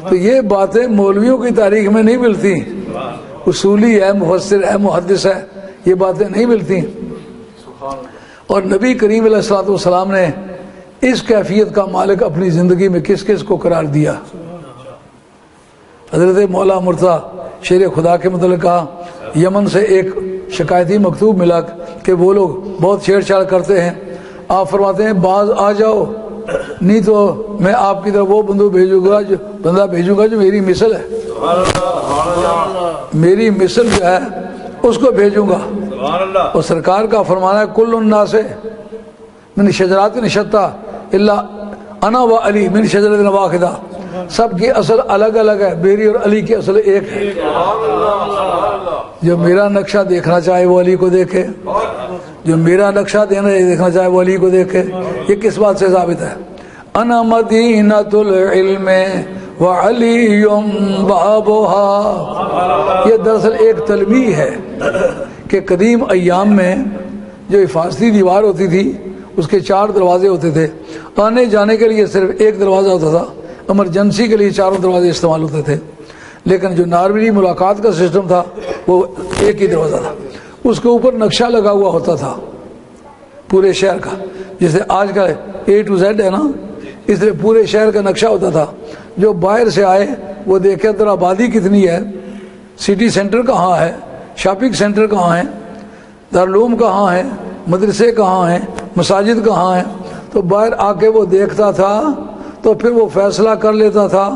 S1: تو یہ باتیں مولویوں کی تاریخ میں نہیں ملتی، اصولی ہے، مفسر ہے، محدث ہے، یہ باتیں نہیں ملتی۔ اور نبی کریم علیہ الصلوۃ والسلام نے اس کیفیت کا مالک اپنی زندگی میں کس کس کو قرار دیا؟ حضرت مولا مرتضیٰ شیر خدا کے متعلق کہا، یمن سے ایک شکایتی مکتوب ملا کہ وہ لوگ بہت چھیڑ چھاڑ کرتے ہیں، آپ فرماتے ہیں باز آ جاؤ، نہیں تو میں آپ کی طرف وہ بندہ بھیجوں گا جو میری مثل ہے، میری مثل جو ہے اس کو بھیجوں گا۔ اور سرکار کا فرمانا ہے کل الناس من شجرات شتیٰ الا انا و علی من شجرۃ واحدہ، سب کی اصل الگ الگ ہے، میری اور علی کی اصل ایک ہے۔ جو میرا نقشہ دیکھنا چاہے وہ علی کو دیکھے، جو میرا نقشہ دیکھنا چاہے وہ علی کو دیکھے۔ یہ کس بات سے ثابت ہے؟ انا مدینۃ العلم وعلی بابھا۔ یہ دراصل ایک تلمیح ہے کہ قدیم ایام میں جو حفاظتی دیوار ہوتی تھی اس کے 4 دروازے ہوتے تھے، آنے جانے کے لیے صرف ایک دروازہ ہوتا تھا، ایمرجنسی کے لیے 4 دروازے استعمال ہوتے تھے، لیکن جو نارملی ملاقات کا سسٹم تھا وہ ایک ہی دروازہ تھا۔ اس کے اوپر نقشہ لگا ہوا ہوتا تھا پورے شہر کا، جیسے آج کا A to Z ہے نا، اس لیے پورے شہر کا نقشہ ہوتا تھا۔ جو باہر سے آئے وہ دیکھے ادھر آبادی کتنی ہے، سٹی سینٹر کہاں ہے، شاپنگ سینٹر کہاں ہے، دارالعلوم کہاں ہے، مدرسے کہاں ہیں، مساجد کہاں ہیں، تو باہر آ کے وہ دیکھتا تھا، تو پھر وہ فیصلہ کر لیتا تھا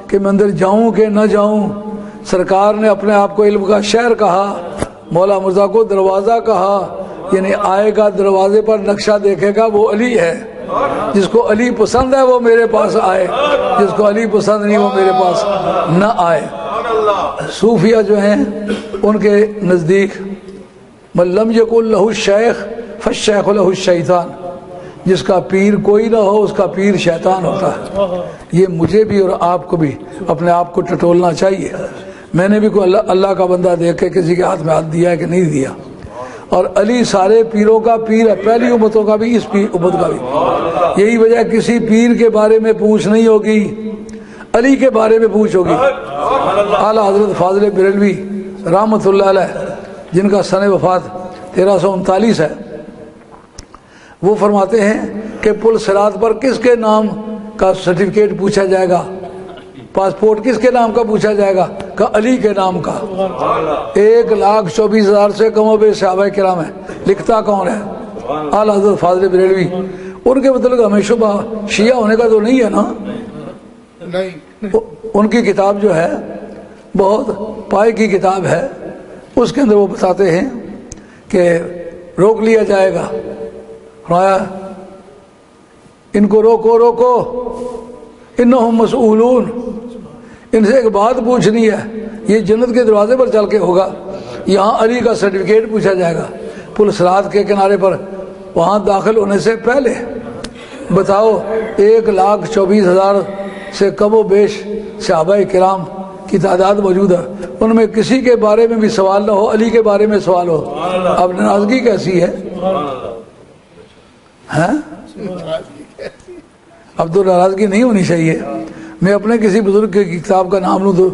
S1: کہ میں اندر جاؤں کہ نہ جاؤں۔ سرکار نے اپنے آپ کو علم کا شہر کہا، مولا مرزا کو دروازہ کہا، یعنی آئے گا دروازے پر نقشہ دیکھے گا وہ علی ہے، جس کو علی پسند ہے وہ میرے پاس آئے، جس کو علی پسند نہیں وہ میرے پاس نہ آئے۔ صوفیہ جو ہیں ان کے نزدیک من لم یکن لہ الشیخ فالشیخ لہ الشیطان، جس کا پیر کوئی نہ ہو اس کا پیر شیطان ہوتا ہے۔ یہ مجھے بھی اور آپ کو بھی اپنے آپ کو ٹٹولنا چاہیے۔ میں نے بھی کوئی اللہ کا بندہ دیکھ کے کسی کے ہاتھ میں ہاتھ دیا ہے کہ نہیں دیا؟ اور علی سارے پیروں کا پیر ہے، پہلی امتوں کا بھی، اس امت کا بھی۔ یہی وجہ کسی پیر کے بارے میں پوچھ نہیں ہوگی، علی کے بارے میں پوچھ ہوگی۔ اعلیٰ حضرت فاضل بریلوی رحمۃ اللہ علیہ، جن کا سن وفات 1339 ہے، وہ فرماتے ہیں کہ پل صراط پر کس کے نام کا سرٹیفکیٹ پوچھا جائے گا، پاسپورٹ کس کے نام کا پوچھا جائے گا؟ کہ علی کے نام کا۔ 1,24,000 سے کم و بیش صحابہ کرام ہیں، لکھتا کون ہے؟ اعلیٰ حضرت فاضل بریلوی۔ ان کے مطلب ہمیں شبہ شیعہ ہونے کا تو نہیں ہے نا؟
S2: نہیں،
S1: ان کی کتاب جو ہے بہت پائے کی کتاب ہے، اس کے اندر وہ بتاتے ہیں کہ روک لیا جائے گا، فرمایا ان کو روکو، انہم مسئولون، ان سے ایک بات پوچھنی ہے، یہ جنت کے دروازے پر چل کے ہوگا، یہاں علی کا سرٹیفکیٹ پوچھا جائے گا پل صراط کے کنارے پر، وہاں داخل ہونے سے پہلے بتاؤ 1,24,000 سے کم و بیش صحابہ کرام کی تعداد موجود ہے، ان میں کسی کے بارے میں بھی سوال نہ ہو، علی کے بارے میں سوال ہو، اب ناراضگی کیسی ہے؟ اب تو ناراضگی نہیں ہونی چاہیے۔ میں اپنے کسی بزرگ کی کتاب کا نام لوں تو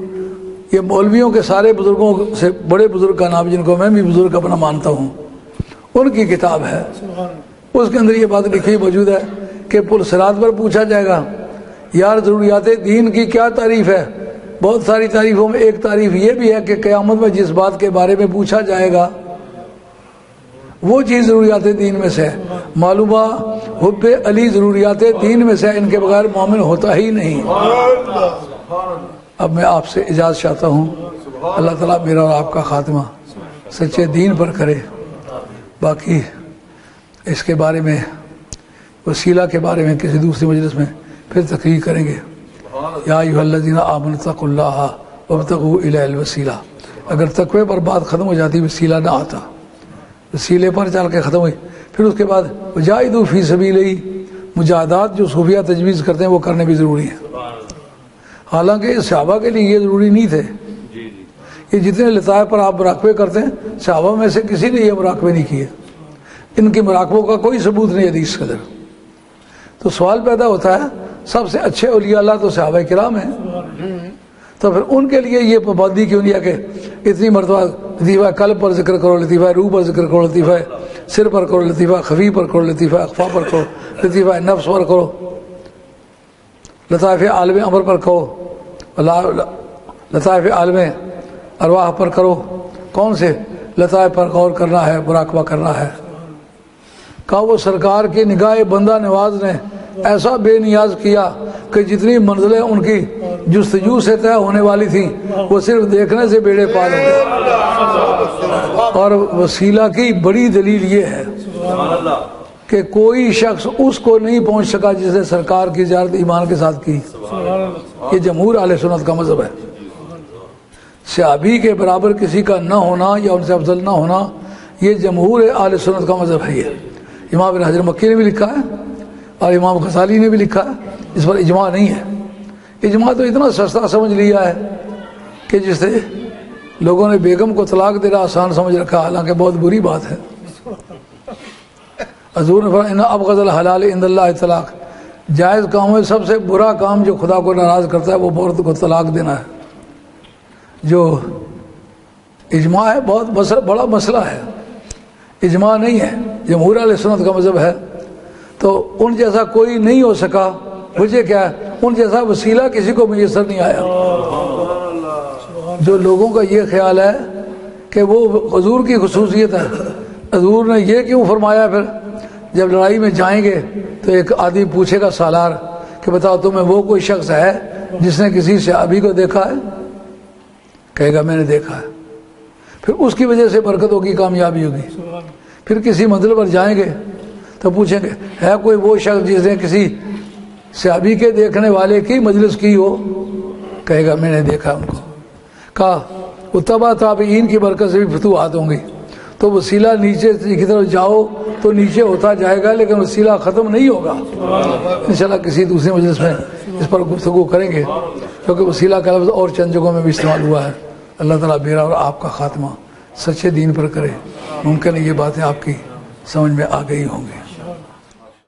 S1: یہ مولویوں کے سارے بزرگوں سے بڑے بزرگ کا نام، جن کو میں بھی بزرگ اپنا مانتا ہوں، ان کی کتاب ہے، اس کے اندر یہ بات لکھی موجود ہے کہ پل صراط پر پوچھا جائے گا یار ضروریات دین کی کیا تعریف ہے؟ بہت ساری تعریفوں میں ایک تعریف یہ بھی ہے کہ قیامت میں جس بات کے بارے میں پوچھا جائے گا وہ چیز ضروریات دین میں سے ہے۔ معلومہ حب علی ضروریات دین میں سے، ان کے بغیر مومن ہوتا ہی نہیں۔ اب میں آپ سے اجازت چاہتا ہوں، اللہ تعالیٰ میرا اور آپ کا خاتمہ سچے دین پر کرے۔ باقی اس کے بارے میں، وسیلہ کے بارے میں کسی دوسری مجلس میں پھر تقریر کریں گے۔ یا ایھا الذین آمنوا اتقوا اللہ وابتغوا الیہ الوسیلہ۔ اگر تقوی پر بات ختم ہو جاتی وسیلہ نہ آتا، وسیلے پر چل کے ختم ہوئی، پھر اس کے بعد وجاہدوا فی سبیلہ، مجاہدات جو صوفیہ تجویز کرتے ہیں وہ کرنے بھی ضروری ہیں، حالانکہ صحابہ کے لیے یہ ضروری نہیں تھے۔ یہ جتنے لطائف پر آپ مراقبے کرتے ہیں، صحابہ میں سے کسی نے یہ مراقبے نہیں کیے، ان کی مراقبوں کا کوئی ثبوت نہیں حدیث کے اندر۔ تو سوال پیدا ہوتا ہے سب سے اچھے اولیاء اللہ تو صحابہ کرام ہیں، تو پھر ان کے لیے یہ پابندی کیوں نہیں ہے کہ اتنی مرتبہ لطیفہ قلب پر ذکر کرو، لطیفہ روح پر ذکر کرو، لطیفہ سر پر کرو، لطیفہ خفی پر کرو، لطیفہ اخفا پر کرو، لطیفہ نفس پر کرو، لطائف عالم امر پر کہو، لطائف عالم ارواح پر کرو۔ کون سے لطائف پر غور کرنا ہے، مراقبہ کرنا ہے؟ کہا وہ سرکار کی نگاہ بندہ نواز نے ایسا بے نیاز کیا کہ جتنی منزلیں ان کی جستجو سے طے ہونے والی تھیں وہ صرف دیکھنے سے بیڑے پار ہو گئے۔ اور وسیلہ کی بڑی دلیل یہ ہے کہ کوئی شخص اس کو نہیں پہنچ سکا جس نے سرکار کی زیارت ایمان کے ساتھ کی۔ یہ جمہور اہل سنت کا مذہب ہے۔ صحابی کے برابر کسی کا نہ ہونا یا ان سے افضل نہ ہونا، یہ جمہور اہل سنت کا مذہب ہے۔ یہ امام ابن حجر مکی نے بھی لکھا ہے اور امام غزالی نے بھی لکھا ہے، اس پر اجماع نہیں ہے۔ اجماع تو اتنا سستا سمجھ لیا ہے کہ جس سے لوگوں نے بیگم کو طلاق دینا آسان سمجھ رکھا، حالانکہ بہت بری بات ہے۔ حضور نے فرمایا ان ابغض الحلال عند اللہ طلاق، جائز کاموں میں سب سے برا کام جو خدا کو ناراض کرتا ہے وہ عورت کو طلاق دینا ہے۔ جو اجماع ہے بہت بڑا مسئلہ ہے، اجماع نہیں ہے، جمہور اہل سنت کا مذہب ہے۔ تو ان جیسا کوئی نہیں ہو سکا، وجہ کیا ہے؟ ان جیسا وسیلہ کسی کو میسر نہیں آیا۔ جو لوگوں کا یہ خیال ہے کہ وہ حضور کی خصوصیت ہے، حضور نے یہ کیوں فرمایا؟ پھر جب لڑائی میں جائیں گے تو ایک آدمی پوچھے گا سالار کہ بتاؤ تمہیں وہ کوئی شخص ہے جس نے کسی صحابی کو دیکھا ہے؟ کہے گا میں نے دیکھا ہے۔ پھر اس کی وجہ سے برکت ہوگی، کامیابی ہوگی۔ پھر کسی منزل پر جائیں گے تو پوچھیں گے ہے کوئی وہ شخص جس نے کسی صحابی کے دیکھنے والے کی مجلس کی ہو؟ کہے گا میں نے دیکھا ان کو۔ کا اتباع تابعین کی برکت سے بھی فتوحات ہوں گی. تو وسیلہ نیچے کی طرف جاؤ تو نیچے ہوتا جائے گا، لیکن وسیلہ ختم نہیں ہوگا. انشاءاللہ کسی دوسرے مجلس میں اس پر گفتگو کریں گے، کیونکہ وسیلہ کا لفظ اور چند جگہوں میں بھی استعمال ہوا ہے. اللہ تعالیٰ میرا اور آپ کا خاتمہ سچے دین پر کرے. ممکن ہے یہ باتیں آپ کی سمجھ میں آ گئی ہوں گی.